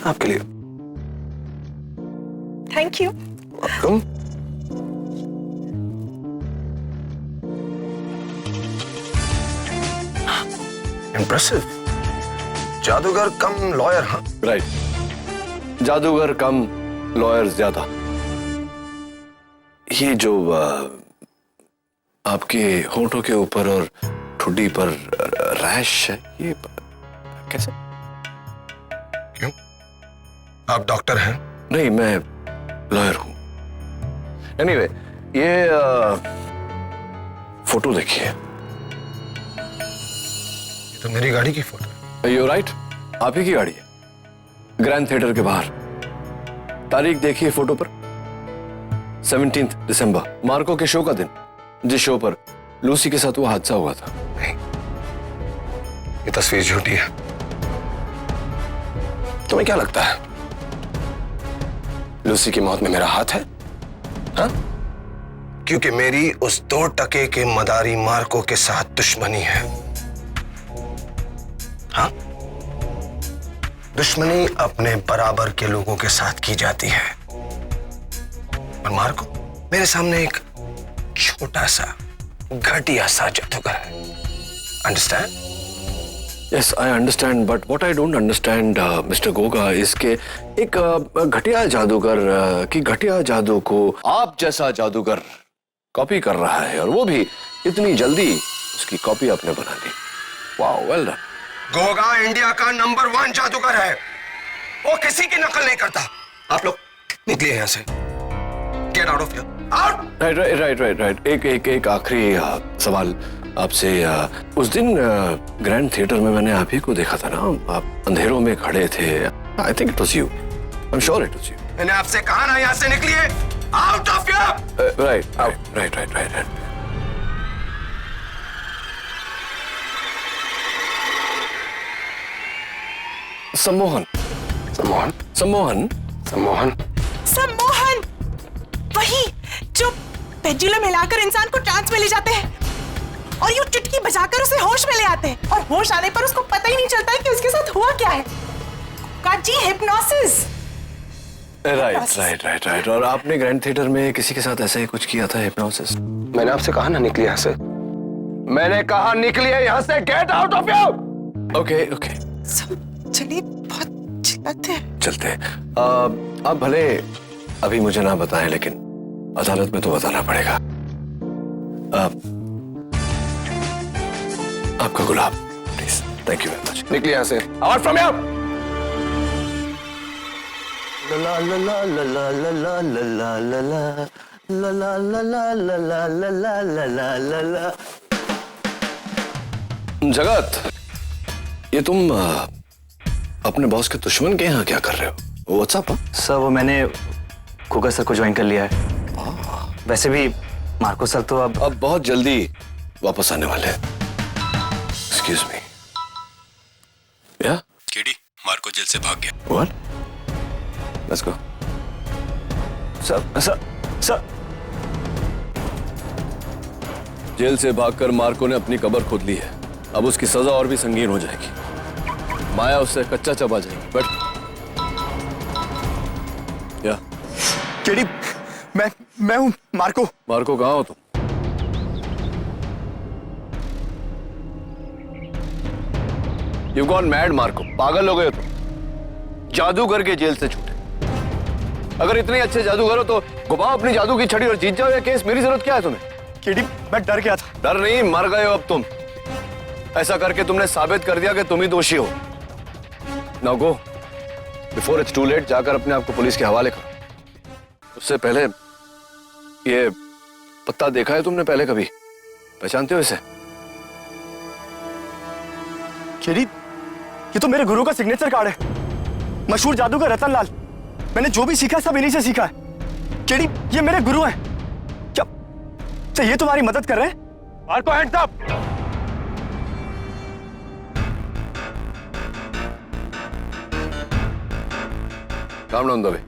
आपके लिए। Thank you. तुम इम्प्रेसिव। जादूगर कम लॉयर। हाँ राइट, जादूगर कम लॉयर ज्यादा। ये जो आपके होठों के ऊपर और ठुड्डी पर रैश है, ये कैसे? क्यों? आप डॉक्टर हैं? नहीं, मैं लॉयर हूं। एनीवे, ये फोटो देखिए। ये तो मेरी गाड़ी की फोटो है। यू राइट, आप ही की गाड़ी है, ग्रैंड थिएटर के बाहर। तारीख देखिए फोटो पर, 17 दिसंबर, मार्को के शो का दिन, जिस शो पर लूसी के साथ वो हादसा हुआ था। नहीं, ये तस्वीर झूठी है। तुम्हें क्या लगता है लूसी की मौत में मेरा हाथ है? हाँ? क्योंकि मेरी उस 2 टके के मदारी मार्को के साथ दुश्मनी है। हाँ? दुश्मनी अपने बराबर के लोगों के साथ की जाती है, और मार्को मेरे सामने एक छोटा सा घटिया सा जादूगर है। Understand? Yes, I understand, but what I don't understand, Mr. Goga, is कि एक घटिया जादूगर की घटिया जादू को आप जैसा जादूगर कॉपी कर रहा है, और वो भी इतनी जल्दी उसकी कॉपी आपने बना ली। Wow, well done. Goga India का नंबर 1 जादूगर है, वो किसी की नकल नहीं करता। आप लोग निकलिए यहाँ से। Get out of here, out. Right. एक आखिरी सवाल आपसे। उस दिन ग्रैंड थिएटर में मैंने आप ही को देखा था ना, आप अंधेरों में खड़े थे। I think it was you, I am sure it was you. मैंने आपसे कहा ना, यहाँ से निकलिए, आउट ऑफ हियर। राइट। सम्मोहन। वही जो पेंडुलम हिलाकर इंसान को ट्रांस में ले जाते हैं और यूं चुटकी बजाकर उसे होश में ले आते हैं, और होश आने पर उसको पता ही नहीं चलता है कि उसके साथ हुआ क्या है। काजी हिप्नोसिस। राइट। और आपने ग्रैंड थिएटर में किसी के साथ ऐसा ही कुछ किया था, हिप्नोसिस? मैंने आपसे कहा ना, निकलिए यहाँ से। मैंने कहा निकलिए यहाँ से, get out of here. Okay. चलिए, बहुत चिल्लाते हैं। चलते हैं। आप भले अभी मुझे ना बताएं, लेकिन अदालत में तो बताना पड़ेगा। आपका गुलाब, please. Thank you very much. निकलिए यहाँ से, आउट फ्रॉम हियर। ला ला ला ला ला ला ला ला ला ला ला ला ला ला ला ला ला ला ला। जगत, ये तुम अपने बॉस के दुश्मन के यहाँ क्या कर रहे हो? व्हाट्सएप? सर, वो मैंने गोगा सर को ज्वाइन कर लिया है। वैसे भी मार्को सर तो अब बहुत जल्दी वापस आने वाले हैं। Excuse me. या केडी, मार्को जेल से भाग गया। What? Let's go. Sir jail से भागकर मार्को ने अपनी कब्र खोद ली है। अब उसकी सजा और भी संगीन हो जाएगी। माया उससे कच्चा चबा जाएगी। बट या केडी, मैं हूं मार्को। मार्को, कहाँ हो तुम? You've gone mad, Marco. पागल हो गए हो तुम। जादूगर के जेल से छूटे। अगर इतने अच्छे जादूगर हो तो घुमाओ अपनी जादू की छड़ी और जीत जाओ ये केस। मेरी जरूरत क्या है तुम्हें? केडी, मैं डर गया था। डर नहीं, मर गए हो अब तुम। ऐसा करके तुमने साबित कर दिया कि तुम ही दोषी हो। Now go before it's too late. जाकर अपने आप को पुलिस के हवाले करो। उससे पहले, ये पत्ता देखा है तुमने पहले कभी? पहचानते हो इसे? केडी, ये तो मेरे गुरु का सिग्नेचर कार्ड है। मशहूर जादूगर रतन लाल। मैंने जो भी सीखा सब इन्हीं से सीखा है। केडी, ये मेरे गुरु हैं। क्या ये तुम्हारी मदद कर रहे हैं? Marco, hands up. Calm down दबे।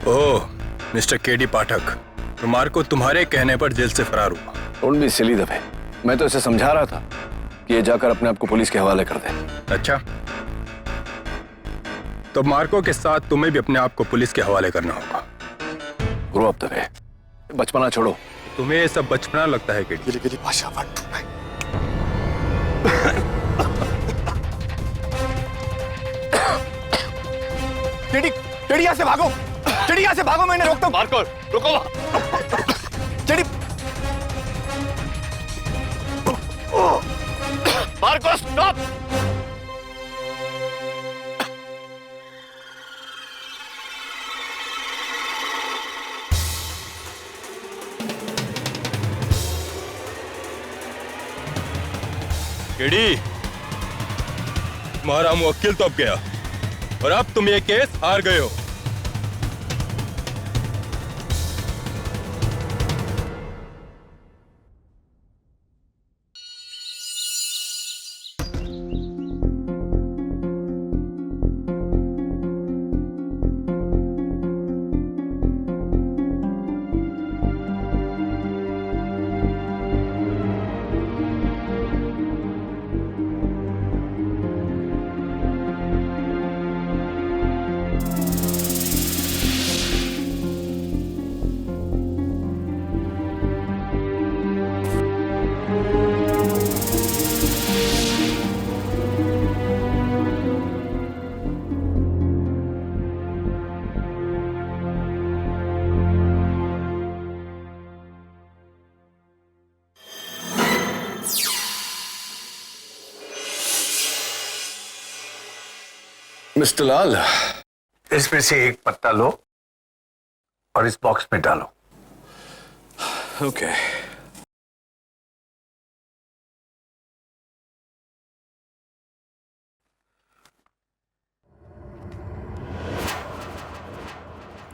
ओह, मिस्टर केडी पाठक, तो मार्को तुम्हारे कहने पर जेल से फरार हुआ। डोंट बी सिली दबे। मैं तो इसे समझा रहा था कि ये जाकर अपने आप को पुलिस के हवाले कर दे। अच्छा, तो मार्को के साथ तुम्हें भी अपने आप को पुलिस के हवाले करना होगा। ग्रो अप द वे, बचपना छोड़ो। तुम्हें ये सब बचपना लगता है केडी। गिरी भाषा टेडी, टेडी यहाँ से भागो, टेडी यहाँ से भागो, मैंने रोकता हूँ। मार्को रुको। Teddy, Marco stop. केडी, तुम्हारा मुवक्किल तो अब गया और अब तुम ये केस हार गए हो। मिस्टर लाल, इसमें से एक पत्ता लो और इस बॉक्स में डालो। ओके।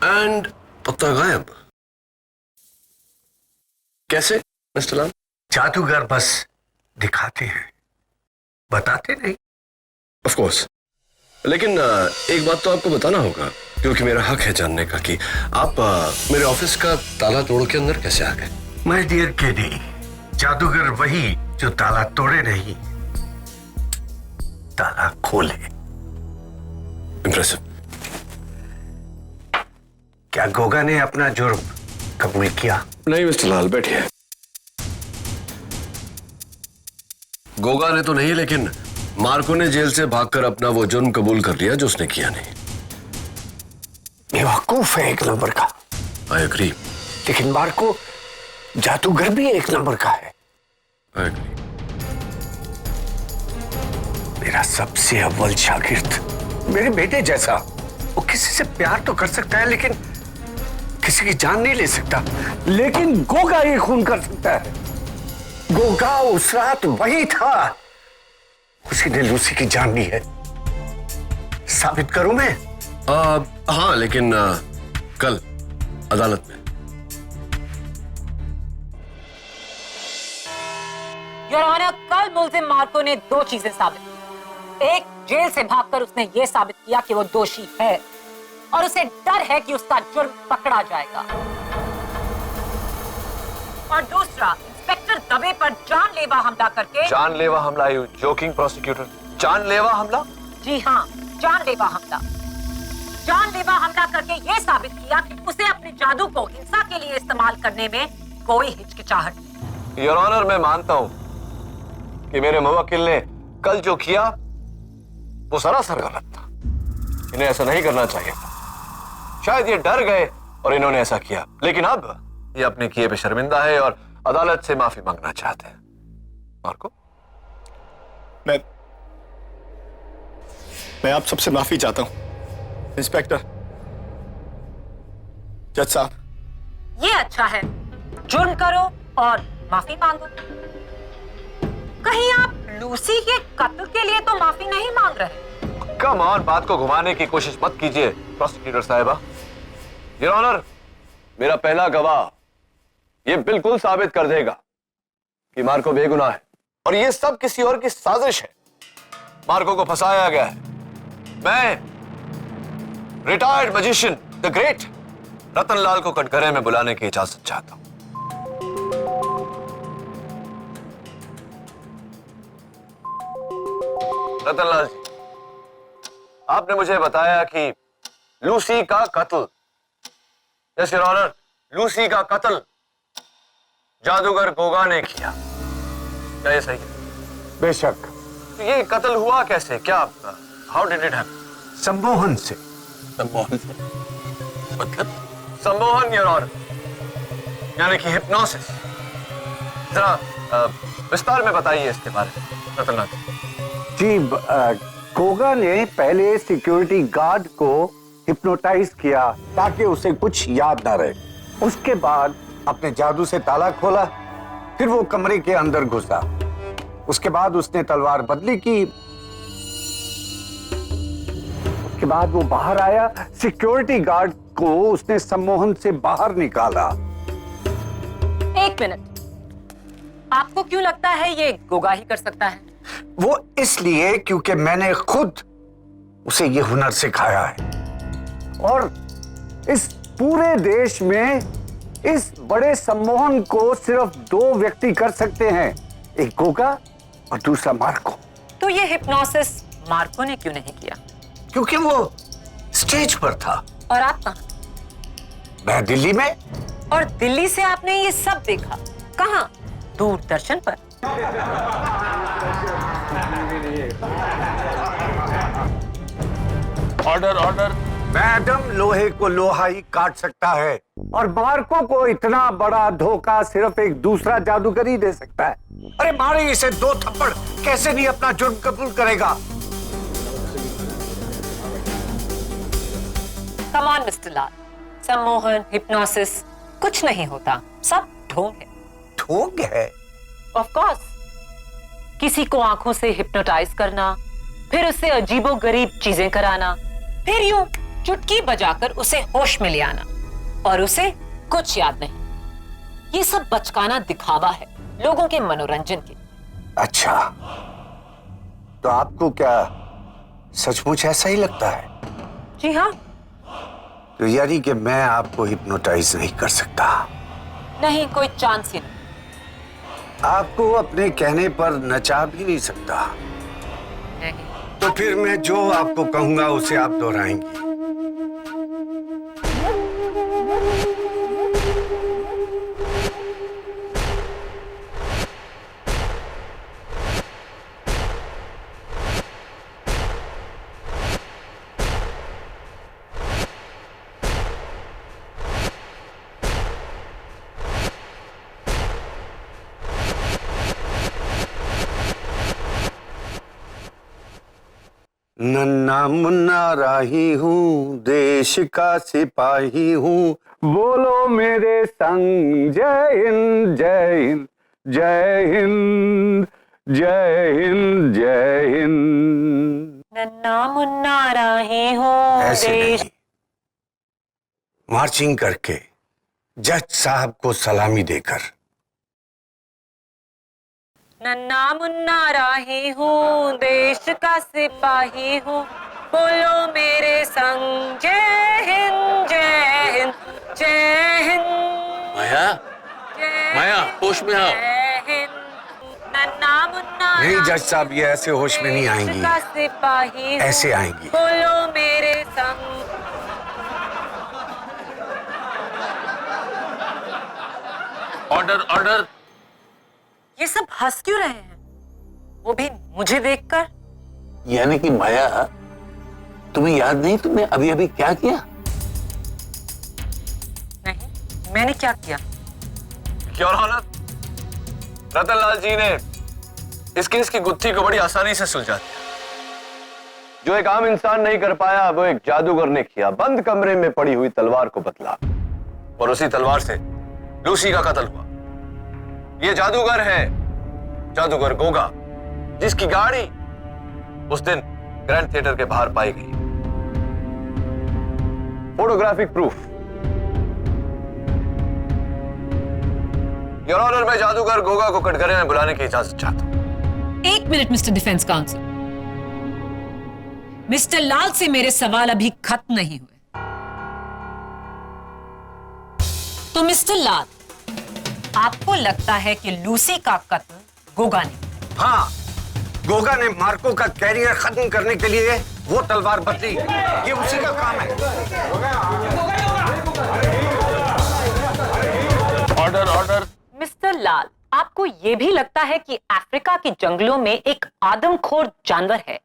एंड पत्ता गायब। कैसे मिस्टर लाल? जादूगर बस दिखाते हैं, बताते नहीं। ऑफ कोर्स, लेकिन एक बात तो आपको बताना होगा, क्योंकि मेरा हक है जानने का कि आप मेरे ऑफिस का ताला तोड़ के अंदर कैसे आ गए। माय डियर केडी, जादूगर वही जो ताला तोड़े नहीं, ताला खोले। इंप्रेसिव। क्या गोगा ने अपना जुर्म कबूल किया? नहीं मिस्टर लाल, बैठिए। गोगा ने तो नहीं, लेकिन मार्को ने जेल से भागकर अपना वो जुर्म कबूल कर लिया जो उसने किया नहीं। बेवकूफ है एक नंबर का। I agree. लेकिन मार्को जादूगर भी एक नंबर का है। I agree. मेरा सबसे अव्वल शागिर्द, मेरे बेटे जैसा। वो किसी से प्यार तो कर सकता है, लेकिन किसी की जान नहीं ले सकता। लेकिन गोगा ये खून कर सकता है। गोगा उस रात वही था, उसी ने लूसी की जान ली है। साबित करूं मैं? हाँ, लेकिन कल अदालत में। योर ऑनर, कल मुल्जिम मार्को ने दो चीजें साबित की। एक, जेल से भागकर उसने ये साबित किया कि वो दोषी है और उसे डर है कि उसका जुर्म पकड़ा जाएगा। और दूसरा, इंस्पेक्टर दबे पर जानलेवा हमला करके। जानलेवा हमला? You joking prosecutor? जानलेवा हमला? जी हाँ, जानलेवा हमला। जानलेवा हमला करके ये साबित किया कि उसे अपने जादू को हिंसा के लिए इस्तेमाल करने में कोई हिचकिचाहट नहीं। योर ऑनर, मैं मानता हूं कि मेरे मुवक्किल ने कल जो किया वो सरासर गलत था। इन्हें ऐसा नहीं करना चाहिए था। शायद ये डर गए और इन्होंने ऐसा किया, लेकिन अब ये अपने किए पे शर्मिंदा है और अदालत से माफी मांगना चाहते हैं। मार्को, मैं आप सबसे माफी चाहता हूं इंस्पेक्टर, जज साहब। ये अच्छा है, जुर्म करो और माफी मांगो। कहीं आप लूसी के कत्ल के लिए तो माफी नहीं मांग रहे? कम ऑन, बात को घुमाने की कोशिश मत कीजिए प्रोसिक्यूटर साहिबा। योर ऑनर, मेरा पहला गवाह ये बिल्कुल साबित कर देगा कि मार्को बेगुनाह है और ये सब किसी और की साजिश है। मार्को को फंसाया गया है। मैं retired magician the great Ratanlal को कटघरे में बुलाने की इजाजत चाहता हूं। रतनलाल जी, आपने मुझे बताया कि लूसी का कत्ल, यस योर ऑनर, लूसी का कत्ल जादूगर गोगा ने किया। क्या ये सही है? बेशक। तो ये कत्ल हुआ कैसे? क्या, हाउ डिड इट हैपन? सम्मोहन से। सम्मोहन से मतलब? सम्मोहन योर ऑनर, यानी कि हिप्नोसिस। जरा विस्तार में बताइए इसके बारे में रतनलाल जी। गोगा ने पहले सिक्योरिटी गार्ड को हिप्नोटाइज किया ताकि उसे कुछ याद ना रहे। उसके बाद अपने जादू से ताला खोला, फिर वो कमरे के अंदर घुसा। उसके बाद उसने तलवार बदली की। उसके बाद वो बाहर आया, सिक्योरिटी गार्ड को उसने सम्मोहन से बाहर निकाला। एक मिनट, आपको क्यों लगता है ये गोगा ही कर सकता है? वो इसलिए क्योंकि मैंने खुद उसे ये हुनर सिखाया है, और इस पूरे देश में इस बड़े सम्मोहन को सिर्फ 2 व्यक्ति कर सकते हैं, एक गोगा और दूसरा मार्को। तो ये हिप्नोसिस मार्को ने क्यों नहीं किया? क्योंकि वो स्टेज पर था। और आप कहां? मैं दिल्ली में। और दिल्ली से आपने ये सब देखा कहां? दूरदर्शन पर। Order order. मैडम, लोहे को लोहा ही काट सकता है, और मार्को को इतना बड़ा धोखा सिर्फ एक दूसरा जादूगर ही दे सकता है। अरे मारे इसे 2 थप्पड़, कैसे नहीं अपना जुर्म कबूल करेगा? कम ऑन मिस्टर लाल, सम्मोहन, हिप्नोसिस कुछ नहीं होता, सब ढोंग है। ढोंग है? Of course. किसी को आंखों से हिप्नोटाइज करना, फिर उससे अजीबोगरीब चीजें कराना, फिर यूं चुटकी बजाकर उसे होश में ले आना, और उसे कुछ याद नहीं। ये सब बचकाना दिखावा है, लोगों के मनोरंजन के। अच्छा, तो आपको क्या सचमुच ऐसा ही लगता है? जी हाँ। तो यानी कि मैं आपको हिप्नोटाइज नहीं कर सकता? नहीं, कोई चांस ही नहीं। आपको अपने कहने पर नचा भी नहीं सकता? नहीं। तो फिर मैं जो आपको कहूंगा उसे आप दोहराएंगी? नन्ना मुन्ना राही हूँ, देश का सिपाही हूँ, बोलो मेरे संग जय हिंद जय हिंद जय हिंद जय हिंद जय हिंद। नन्ना मुन्ना राही हो ऐसे देश। नहीं, मार्चिंग करके जज साहब को सलामी देकर। नन्ना मुन्ना राही हूँ, देश का सिपाही हूँ, बोलो मेरे संग जय हिंद जय हिंद जय हिंद। माया, माया होश में आओ। जय हिंद। नन्ना मुन्ना नहीं जज साहब, ये ऐसे होश में नहीं देश आएंगी, का सिपाही हूँ, ऐसे आएंगी। बोलो मेरे संग। Order order. ये सब हंस क्यों रहे हैं? वो भी मुझे देखकर। यानी कि माया, तुम्हें याद नहीं तुमने अभी अभी क्या किया? नहीं, मैंने क्या किया? योर ऑनर, रतनलाल जी ने इस केस की गुत्थी को बड़ी आसानी से सुलझा दिया। जो एक आम इंसान नहीं कर पाया, वो एक जादूगर ने किया। बंद कमरे में पड़ी हुई तलवार को बदला, और उसी तलवार से लूसी का कत्ल हुआ। ये जादूगर है, जादूगर गोगा, जिसकी गाड़ी उस दिन ग्रैंड थिएटर के बाहर पाई गई। Photographic proof. योर ऑनर, मैं जादूगर गोगा को कटघरे में बुलाने की इजाजत चाहता हूं। 1 minute mister defence counsel. Mister Lal से मेरे सवाल अभी खत्म नहीं हुए। तो मिस्टर लाल, आपको लगता है कि लूसी का कत्ल गोगा ने? हाँ, गोगा ने मार्को का कैरियर खत्म करने के लिए वो तलवार बदली, ये उसी का काम है। Order order. मिस्टर लाल, आपको ये भी लगता है कि अफ्रीका के जंगलों में एक आदमखोर जानवर है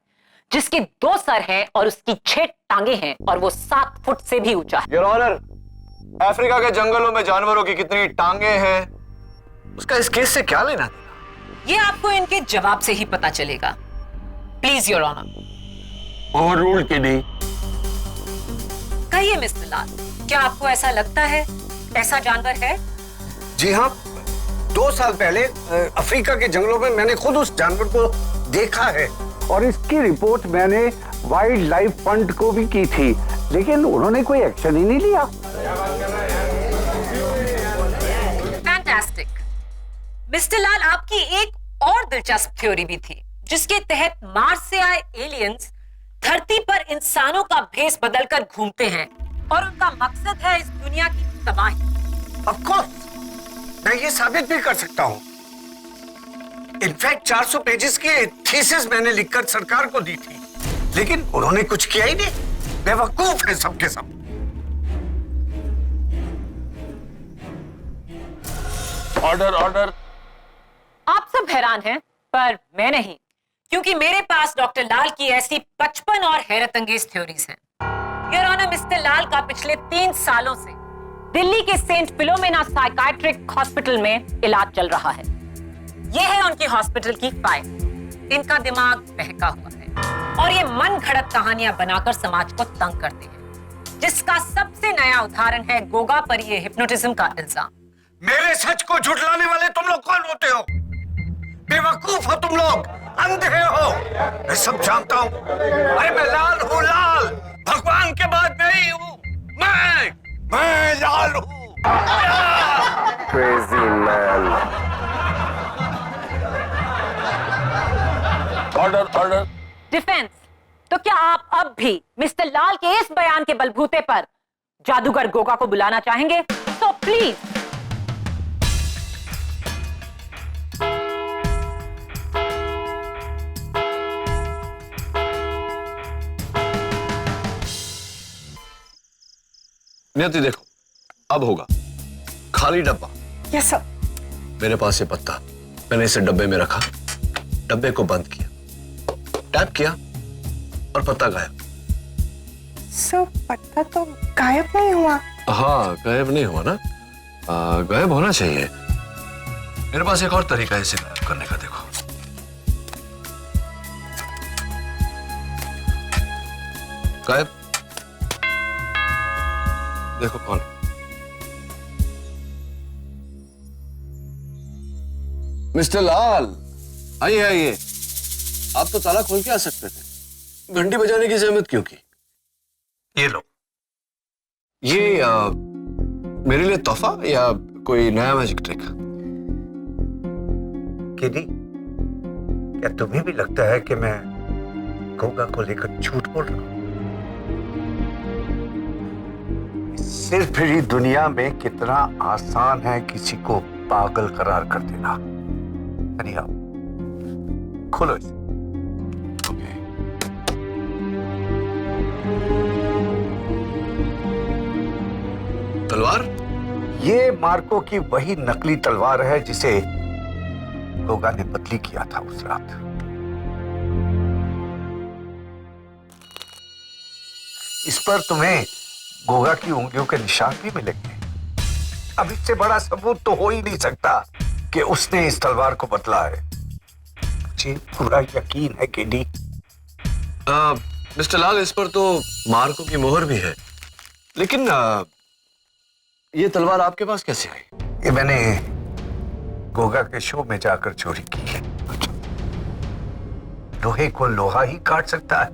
जिसके 2 सर हैं और उसकी 6 टांगे हैं और वो 7 फुट से भी ऊंचा है? योर ऑनर, अफ्रीका के जंगलों में जानवरों की कितनी टांगे हैं उसका इस केस से क्या लेना देना? ये आपको इनके जवाब से ही पता चलेगा। Please your honour. Overruled KD. कहिए मिस्टर लाल, क्या आपको ऐसा लगता है ऐसा जानवर है? जी हाँ, 2 साल पहले अफ्रीका के जंगलों में मैंने खुद उस जानवर को देखा है। और इसकी रिपोर्ट मैंने वाइल्ड लाइफ फंड को भी की थी, लेकिन उन्होंने कोई एक्शन ही नहीं लिया। फैंटास्टिक। मिस्टर लाल, आपकी एक और दिलचस्प थ्योरी भी थी जिसके तहत मार्स से आए एलियंस धरती पर इंसानों का भेष बदलकर घूमते हैं और उनका मकसद है इस दुनिया की तबाही। ऑफ कोर्स, मैं ये साबित भी कर सकता हूँ। इनफैक्ट 400 पेजेस की थीसिस मैंने लिखकर सरकार को दी थी, लेकिन उन्होंने कुछ किया ही नहीं। बेवकूफ है सबके सब। Order order. आप सब हैरान हैं, पर मैं नहीं, क्योंकि मेरे पास डॉक्टर लाल की ऐसी 55 और हैरत अंगेज थ्योरीज हैं। योर ऑनर, मिस्टर लाल का पिछले 3 सालों से दिल्ली के सेंट फिलोमेना साइकाट्रिक हॉस्पिटल में इलाज चल रहा है। यह है उनकी हॉस्पिटल की फाइल। इनका दिमाग बहका हुआ है और ये मन घड़त कहानियां बनाकर समाज को तंग करते हैं, जिसका सबसे नया उदाहरण है गोगा पर ये हिप्नोटिज्म का इल्जाम। मेरे सच को झुठलाने वाले तुम लोग कौन होते हो? बेवकूफ हो तुम लोग, अंधे हो। मैं सब जानता हूँ। अरे मैं लाल हूँ, लाल। भगवान के बाद मैं ही हूँ। मैं लाल हूँ। Crazy man. Order order. Defence, तो क्या आप अब भी मिस्टर लाल के इस बयान के बलबूते पर जादूगर गोगा को बुलाना चाहेंगे? तो प्लीज। नियति देखो, अब होगा। खाली डब्बा। Yes sir. मेरे पास ये पत्ता, मैंने इसे डब्बे में रखा, डब्बे को बंद किया, टैप किया और पत्ता गायब। सर, पत्ता तो गायब नहीं हुआ। हाँ, गायब नहीं हुआ ना? गायब होना चाहिए। मेरे पास एक और तरीका है इसे गायब करने का। देखो, गायब। देखो कौन। मिस्टर लाल, आइए आइए। आप तो ताला खोल के आ सकते थे, घंटी बजाने की जहमत क्यों की? ये लो। ये मेरे लिए तोहफा या कोई नया मैजिक ट्रिक? केडी, क्या तुम्हें भी लगता है कि मैं गोगा को लेकर झूठ बोल रहा हूं? सिर्फ ही दुनिया में कितना आसान है किसी को पागल करार कर देना। आओ, खोलो इसे। तलवार? ये मार्को की वही नकली तलवार है जिसे गोगा ने बदली किया था उस रात। इस पर तुम्हें गोगा की उंगलियों के निशान भी मिलेंगे। अब इससे बड़ा सबूत तो हो ही नहीं सकता कि उसने इस तलवार को बदला है। मुझे पूरा यकीन है केडी। मिस्टर लाल, इस पर तो मार्को की मोहर भी है, लेकिन ये तलवार आपके पास कैसे आई? ये मैंने गोगा के शो में जाकर चोरी की है। लोहे को लोहा ही काट सकता है।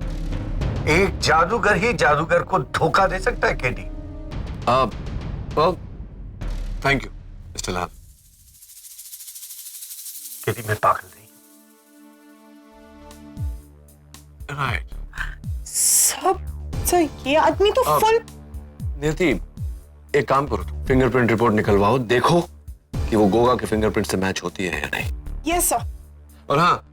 एक जादूगर ही जादूगर को धोखा दे सकता है KD. Thank you mister Lal. KD, मैं पागल नहीं। राइट। सब ये आदमी तो फुल। नियति, एक काम करो, तुम फिंगरप्रिंट रिपोर्ट निकलवाओ, देखो कि वो गोगा के फिंगरप्रिंट से मैच होती है या नहीं। Yes sir. और हाँ,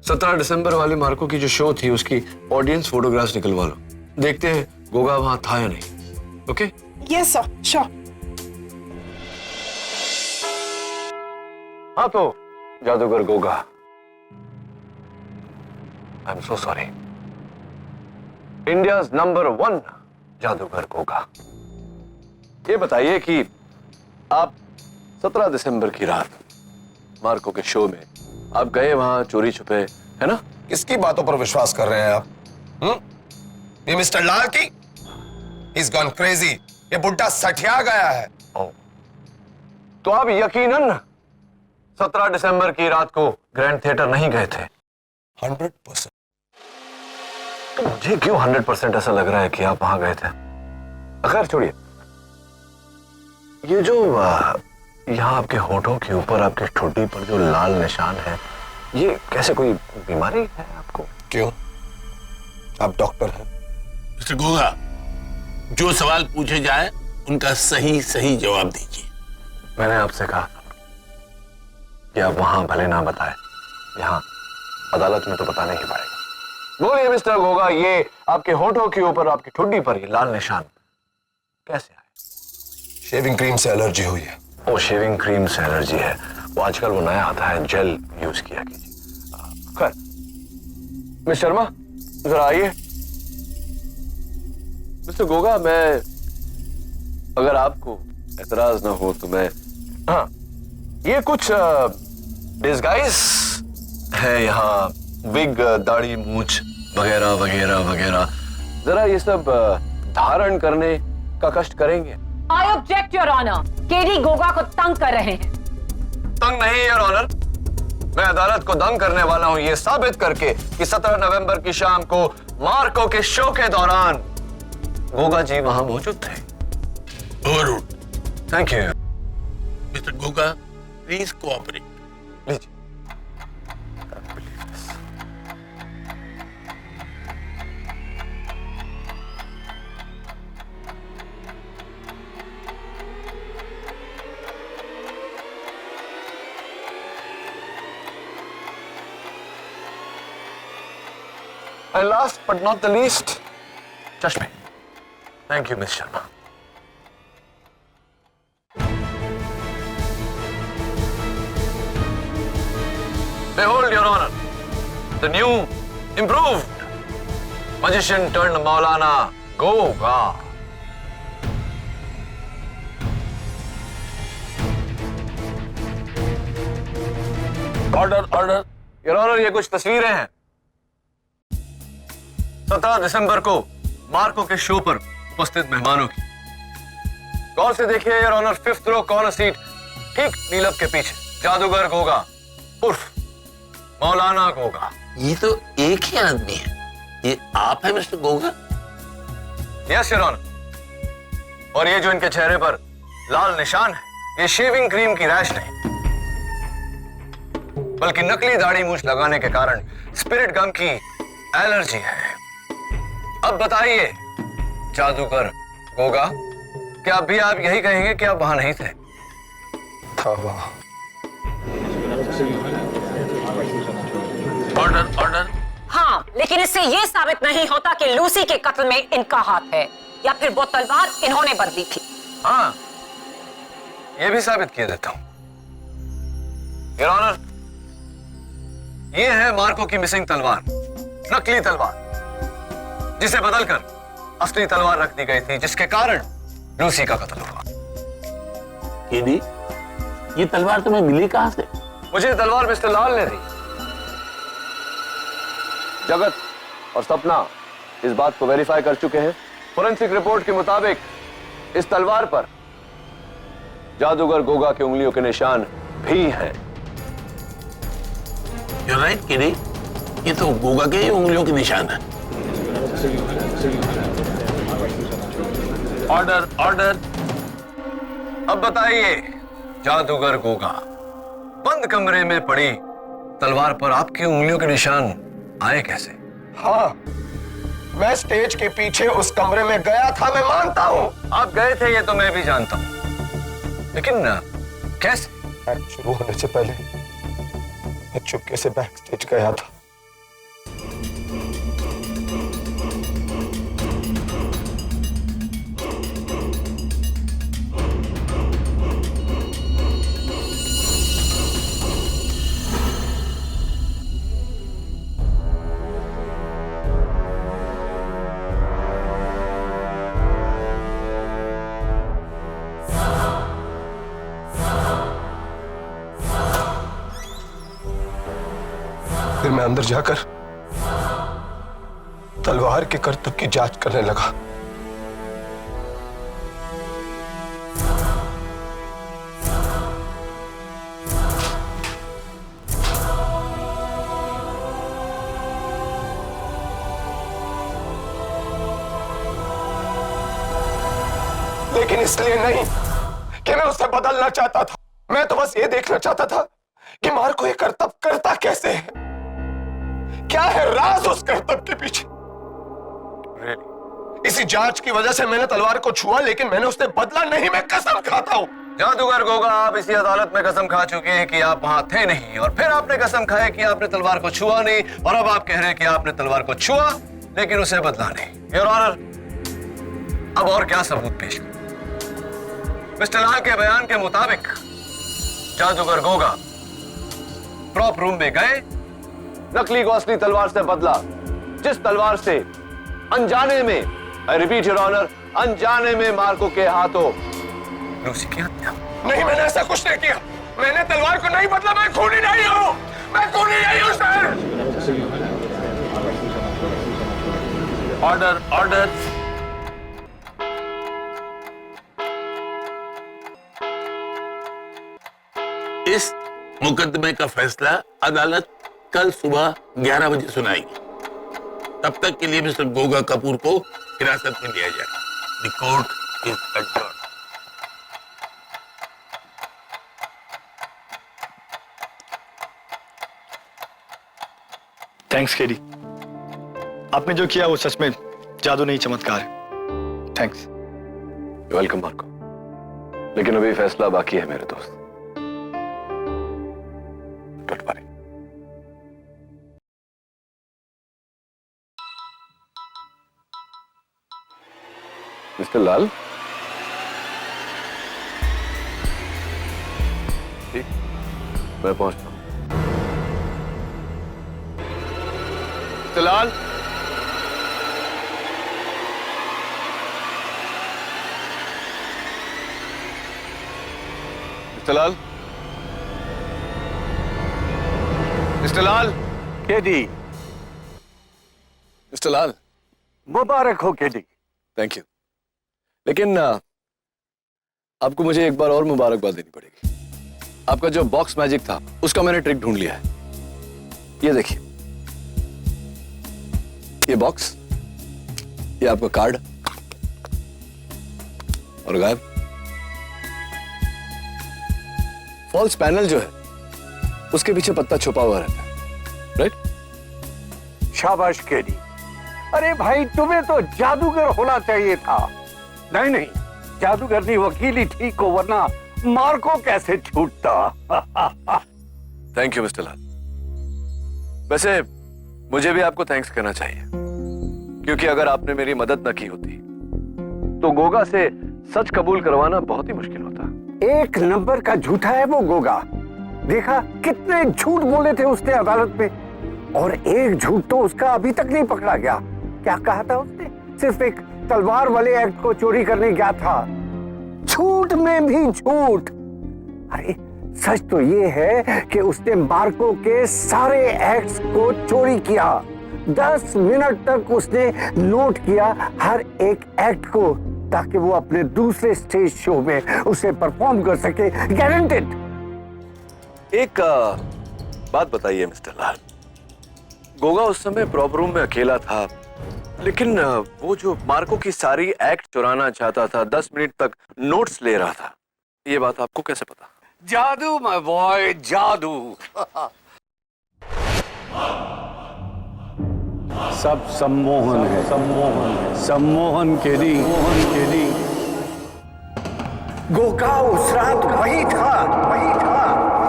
17 दिसंबर वाली मार्को की जो शो थी उसकी ऑडियंस फोटोग्राफ्स निकलवा लो, देखते हैं गोगा वहां था या नहीं। ओके? Yes sir, sure. हाँ तो जादूगर Goga, I am so sorry, India's number 1 जादूगर गोगा। ये बताइए कि आप 17 दिसंबर की रात मार्को के शो में आप गए वहां चोरी छुपे, है ना? किसकी बातों पर विश्वास कर रहे हैं आप? ये मिस्टर लाल की? He's gone crazy. ये बुड्ढा सठिया गया है। तो आप यकीनन 17 दिसंबर की रात को ग्रैंड थिएटर नहीं गए थे? 100%। तो मुझे क्यों 100% ऐसा लग रहा है कि आप वहां गए थे? खैर छोड़िए, ये जो यहाँ आपके होठों के ऊपर आपकी ठोडी पर जो लाल निशान है, ये कैसे, कोई बीमारी है आपको? क्यों? आप डॉक्टर हैं। मिस्टर गोगा, जो सवाल पूछे जाए उनका सही सही जवाब दीजिए। मैंने आपसे कहा कि आप वहां भले ना बताएं, यहाँ अदालत में तो बताने ही पड़ेगा। बोलिए मिस्टर गोगा, ये आपके होठों के ऊपर आपकी ठुड्डी पर ये लाल निशान कैसे आए? शेविंग क्रीम से एलर्जी हुई है। वो शेविंग क्रीम से एलर्जी है, वो आजकल वो नया आता है, जेल यूज किया कीजिए। खैर मिस शर्मा जरा आइए। मिस्टर गोगा, मैं, अगर आपको एतराज ना हो तो मैं, हाँ, ये कुछ डिस्गाइज है यहाँ, विग, दाढ़ी, मूछ वगैरह वगैरह वगैरह, जरा ये सब धारण करने का कष्ट करेंगे? I object your honour, KD Goga को तंग कर रहे हैं। तंग नहीं योर ऑनर, मैं अदालत को दंग करने वाला हूं ये साबित करके कि 17 नवंबर की शाम को मार्को के शो के दौरान गोगा जी वहां मौजूद थे। Overruled. Thank you. Mister Goga, please cooperate. लीजिए। And last but not the least, चश्मे। Thank you, Miss Sharma. Behold, Your Honor, the new, improved magician turned Maulana Goga. Order, order. Your Honor, ये कुछ तस्वीरें हैं 17 दिसंबर को मार्को के show पर उपस्थित मेहमानों की। गौर से देखिए your honour, 5th row corner seat ठीक नीलब के पीछे जादूगर गोगा उर्फ मौलाना गोगा। ये तो एक ही आदमी है। ये आप है mister Goga? Yes your honour. और ये जो इनके चेहरे पर लाल निशान है, ये शेविंग क्रीम की रैश नहीं, बल्कि नकली दाढ़ी मूछ लगाने के कारण स्पिरिट गम की एलर्जी है। अब बताइए जादूगर गोगा, क्या अभी आप यही कहेंगे कि आप वहां नहीं थे? था वहां। Order, order. हाँ, लेकिन इससे यह साबित नहीं होता कि लूसी के कत्ल में इनका हाथ है या फिर वो तलवार इन्होंने बदली थी। हाँ, यह भी साबित किया देता हूं योर ऑनर। यह है मार्को की मिसिंग तलवार, नकली तलवार, जिसे बदलकर असली तलवार रख दी गई थी, जिसके कारण लूसी का कत्ल हुआ। केडी, ये तलवार तुम्हें मिली कहां से? मुझे तलवार मिस्टर लाल ने दी। जगत और सपना इस बात को वेरीफाई कर चुके हैं। फोरेंसिक रिपोर्ट के मुताबिक इस तलवार पर जादूगर गोगा की उंगलियों के निशान भी हैं। You're right, केडी, ये तो गोगा के ही उंगलियों के निशान है। Order, order. अब बताइए जादूगर गोगा, बंद कमरे में पड़ी तलवार पर आपकी उंगलियों के निशान आए कैसे? हाँ, मैं स्टेज के पीछे उस कमरे में गया था, मैं मानता हूं। आप गए थे ये तो मैं भी जानता हूं, लेकिन कैसे? एक्ट शुरू होने से पहले मैं चुपके से बैक स्टेज गया था। फिर मैं अंदर जाकर तलवार के करतब की जांच करने लगा। लेकिन इसलिए नहीं कि मैं उसे बदलना चाहता था, मैं तो बस ये देखना चाहता था कि मार्को ये करतब करता कैसे है, क्या है राज उस करतब के पीछे। इसी जांच की वजह से मैंने तलवार को छुआ, लेकिन मैंने उससे बदला नहीं, मैं कसम खाता हूं। जादूगर गोगा, आप इसी अदालत में कसम खा चुके हैं कि आप वहां थे नहीं, और फिर आपने कसम खाया कि आपने तलवार को छुआ नहीं, और अब आप कह रहे हैं कि आपने तलवार को छुआ लेकिन उसे बदला नहीं। योर ऑनर, अब और क्या सबूत पेश करूं? मिस्टर लाल के बयान के मुताबिक जादूगर गोगा प्रॉप रूम में गए, नकली को असली तलवार से बदला, जिस तलवार से अनजाने में, आई रिपीट योर ऑनर, अनजाने में मार्को के हाथों लूसी की हत्या। नहीं, मैंने ऐसा कुछ नहीं किया, मैंने तलवार को नहीं बदला, मैं खूनी नहीं हूं, मैं खूनी नहीं हूं सर। Order, order. इस मुकदमे का फैसला अदालत कल सुबह 11 बजे सुनाएगी। तब तक के लिए मिस्टर गोगा कपूर को हिरासत में लिया जाएगा। The court is adjourned. Thanks KD, आपने जो किया वो सच में जादू नहीं चमत्कार है। थैंक्स। वेलकम मार्को, लेकिन अभी फैसला बाकी है मेरे दोस्त। Don't worry. मिस्टर लाल, ठीक, मैं पहुंचता हूं। मिस्टर लाल, मिस्टर लाल, मिस्टर लाल, केडी, मिस्टर लाल, मुबारक हो केडी। थैंक यू, लेकिन आपको मुझे एक बार और मुबारकबाद देनी पड़ेगी। आपका जो बॉक्स मैजिक था उसका मैंने ट्रिक ढूंढ लिया है। ये देखिए, ये बॉक्स, ये आपका कार्ड, और गायब। फॉल्स पैनल जो है उसके पीछे पत्ता छुपा हुआ रहता है, राइट? शाबाश केडी। अरे भाई, तुम्हें तो जादूगर होना चाहिए था। नहीं नहीं, जादूगर नहीं, वकील ही ठीक हो, वरना मार्को कैसे छूटता। थैंक यू मिस्टर लाल। वैसे मुझे भी आपको थैंक्स कहना चाहिए, क्योंकि अगर आपने मेरी मदद न की होती तो गोगा से सच कबूल करवाना बहुत ही मुश्किल होता। एक नंबर का झूठा है वो गोगा। देखा कितने झूठ बोले थे उसने अदालत में, और एक झूठ तो उसका अभी तक नहीं पकड़ा गया। क्या कहा था उसने? सिर्फ एक तलवार वाले एक्ट को चोरी करने गया था। झूठ में भी झूठ। अरे सच तो ये है कि उसने मार्को के सारे एक्ट्स को चोरी किया। 10 मिनट तक उसने नोट किया हर एक एक्ट को, ताकि वो अपने दूसरे स्टेज शो में उसे परफॉर्म कर सके। गारंटेड। एक बात बताइए मिस्टर लाल, गोगा उस समय प्रॉप रूम में अकेला था, लेकिन वो जो मार्को की सारी एक्ट चुराना चाहता था, 10 मिनट तक नोट्स ले रहा था, ये बात आपको कैसे पता? जादू माय बॉय, जादू। सब सम्मोहन है, सम्मोहन है, सम्मोहन केडी, मोहन केडी। गोगा उस रात वही था, वही था।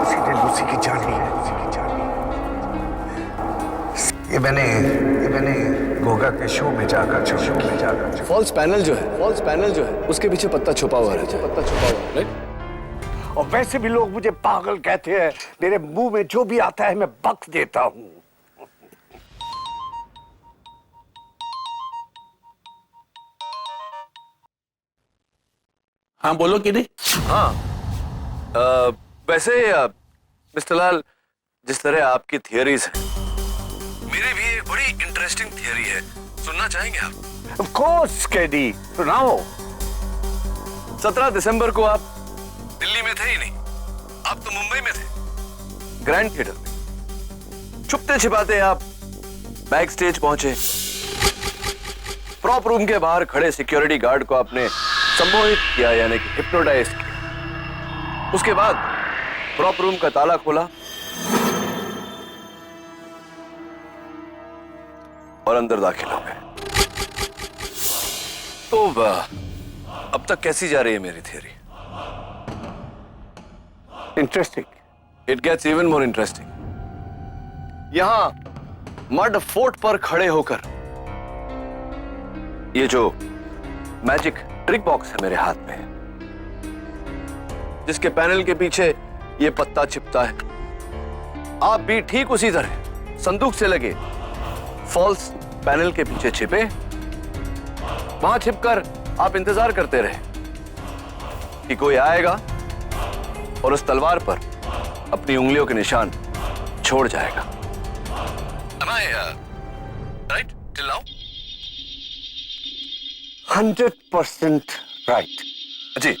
सीधे लूसी की जान ली है, लूसी की जान ली। ये मैंने गोगा के शो में जाकर फॉल्स पैनल जो है उसके पीछे पत्ता छुपा हुआ रहता है, पत्ता छुपा हुआ, राइट? और वैसे भी लोग मुझे पागल कहते हैं। मेरे मुंह में जो भी आता है मैं बक देता हूं। हाँ बोलो कि नहीं। हाँ, वैसे मिस्टर लाल, जिस तरह आपकी थियरीज हैं मेरी भी एक बड़ी इंटरेस्टिंग थियरी है, सुनना चाहेंगे आप? ऑफ कोर्स केडी, सुनाओ। 17 दिसंबर को आप दिल्ली में थे ही नहीं, आप तो मुंबई में थे, ग्रैंड थिएटर में। छुपते छिपाते आप बैक स्टेज पहुंचे। प्रॉप रूम के बाहर खड़े सिक्योरिटी गार्ड को आपने सम्मोहित किया, यानी कि हिप्नोटाइज किया। उसके बाद प्रॉप रूम का ताला खोला और अंदर दाखिल हो गए। तो अब तक कैसी जा रही है मेरी theory? Interesting. It gets even more interesting. यहां मड फोर्ट पर खड़े होकर ये जो मैजिक ट्रिक बॉक्स है मेरे हाथ में, जिसके पैनल के पीछे ये पत्ता छिपता है, आप भी ठीक उसी तरह संदूक से लगे फॉल्स पैनल के पीछे छिपे। वहां छिपकर आप इंतजार करते रहे कि कोई आएगा और उस तलवार पर अपनी उंगलियों के निशान छोड़ जाएगा। Am I right till now? 100% right. जी।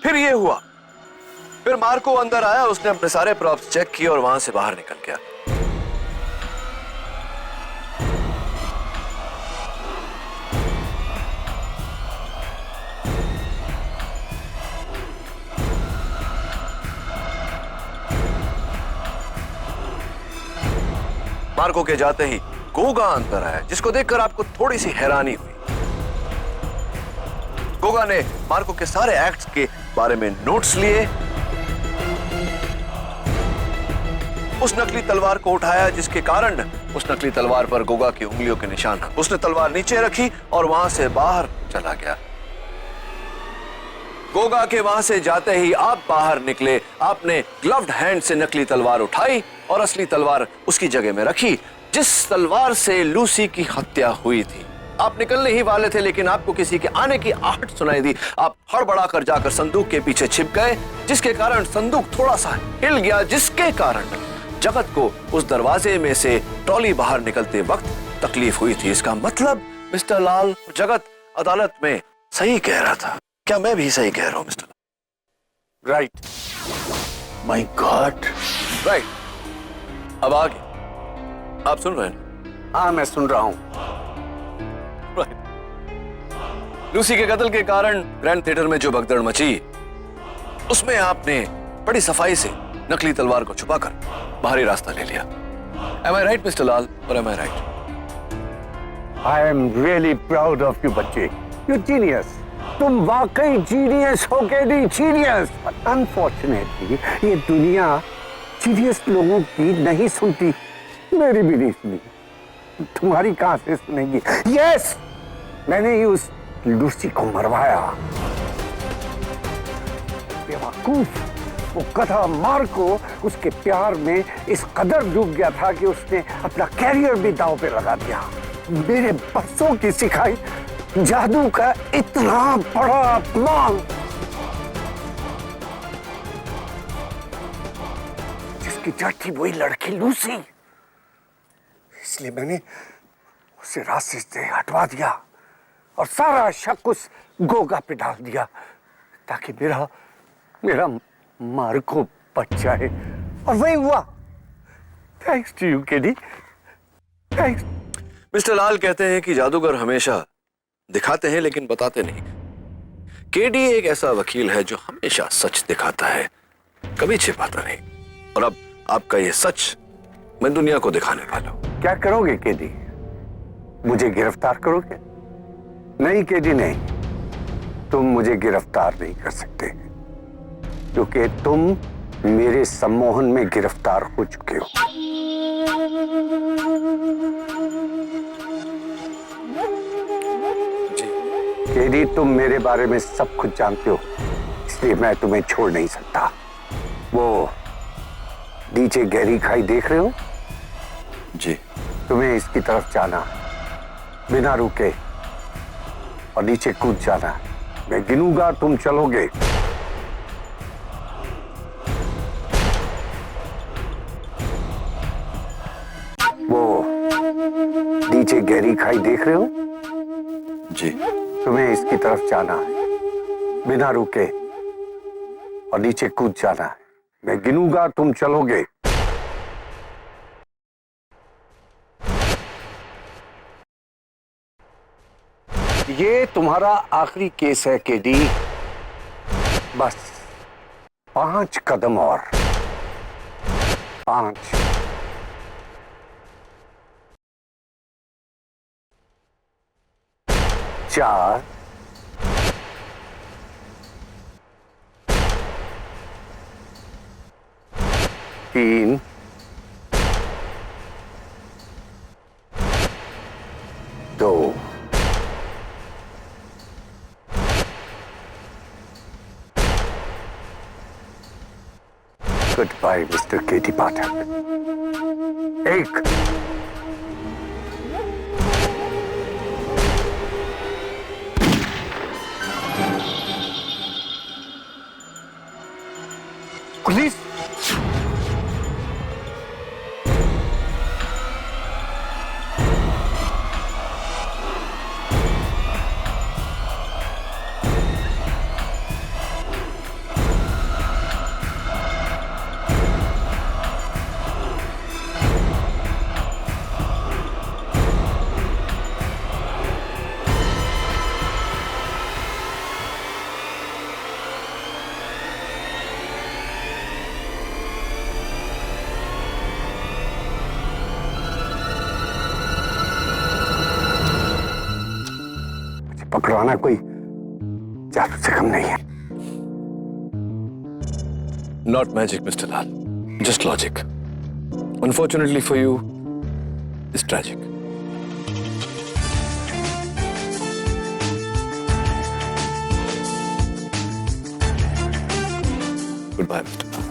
फिर ये हुआ, फिर मार्को अंदर आया, उसने अपने सारे प्रॉप्स चेक किए और वहां से बाहर निकल गया। मार्को के जाते ही गोगा अंदर आया, जिसको देखकर आपको थोड़ी सी हैरानी हुई। गोगा ने मार्को के सारे एक्ट्स के बारे में नोट्स लिए, उस नकली तलवार को उठाया, जिसके कारण उस नकली तलवार पर गोगा की उंगलियों के निशान। उसने तलवार नीचे रखी और वहां से बाहर चला गया। गोगा के वहां से जाते ही आप बाहर निकले। आपने ग्लव्ड हैंड से नकली तलवार उठाई और असली तलवार उसकी जगह में रखी, जिस तलवार से लूसी की हत्या हुई थी। आप निकलने ही वाले थे, लेकिन आपको किसी के आने की आहट सुनाई दी। आप हड़बड़ाकर जाकर संदूक के पीछे छिप गए, जिसके कारण संदूक थोड़ा सा हिल गया, जिसके कारण जगत को उस दरवाजे में से ट्रॉली बाहर निकलते वक्त तकलीफ हुई थी। इसका मतलब मिस्टर लाल, जगत अदालत में सही कह रहा था। क्या मैं भी सही कह रहा हूं mister? Right. My God. Right. अब आगे आप सुन रहे हैं? हाँ, मैं सुन रहा हूं। लूसी के कत्ल के कारण ग्रैंड थिएटर में जो भगदड़ मची, उसमें आपने बड़ी सफाई से नकली तलवार को छुपाकर बाहरी रास्ता ले लिया। Am I right, mister Lal, or am I right? I am really proud of you, बच्चे। You genius। तुम वाकई जीनियस हो केडी, जीनियस। अनफॉर्चुनेटली ये दुनिया जीनियस लोगों की नहीं सुनती, मेरी भी नहीं सुनी, तुम्हारी कहां से सुनेगी? यस, मैंने ही उस लूसी को मरवाया। बेवकूफ, वो गधा मार्को उसके प्यार में इस कदर डूब गया था कि उसने अपना कैरियर भी दांव पे लगा दिया। मेरे बरसों की सिखाई जादू का इतना बड़ा अपमान, जिसकी जड़ थी वही लड़की लूसी, इसलिए मैंने उसे रास्ते से हटवा दिया और सारा शक उस गोगा पे डाल दिया, ताकि मेरा मार्को बच जाए। और वही हुआ। Thanks to you KD, thanks. Mister Lal कहते हैं कि जादूगर हमेशा दिखाते हैं लेकिन बताते नहीं। केडी एक ऐसा वकील है जो हमेशा सच दिखाता है, कभी छिपाता नहीं। और अब आपका ये सच मैं दुनिया को दिखाने वाला हूं। क्या करोगे केडी? मुझे गिरफ्तार करोगे? नहीं केडी, नहीं, तुम मुझे गिरफ्तार नहीं कर सकते, क्योंकि तुम मेरे सम्मोहन में गिरफ्तार हो चुके हो। केडी, तुम मेरे बारे में सब कुछ जानते हो, इसलिए मैं तुम्हें छोड़ नहीं सकता। वो नीचे गहरी खाई देख रहे हो? जी। तुम्हें इसकी तरफ जाना, बिना रुके, और नीचे कूद जाना। मैं गिनूंगा, तुम चलोगे। वो नीचे गहरी खाई देख रहे हो? जी। तुम्हें इसकी तरफ जाना है, बिना रुके, और नीचे कूद जाना है। मैं गिनूंगा, तुम चलोगे। ये तुम्हारा आखिरी केस है केडी। बस 5 कदम और। 5, 4, 3, 2, Goodbye, Mr. K.D. Pathak. 1, police. पकड़वाना कोई जादू से कम नहीं है। Not magic, Mr. Lal. Just logic. Unfortunately for you, it's tragic. Goodbye, Mr. Lal.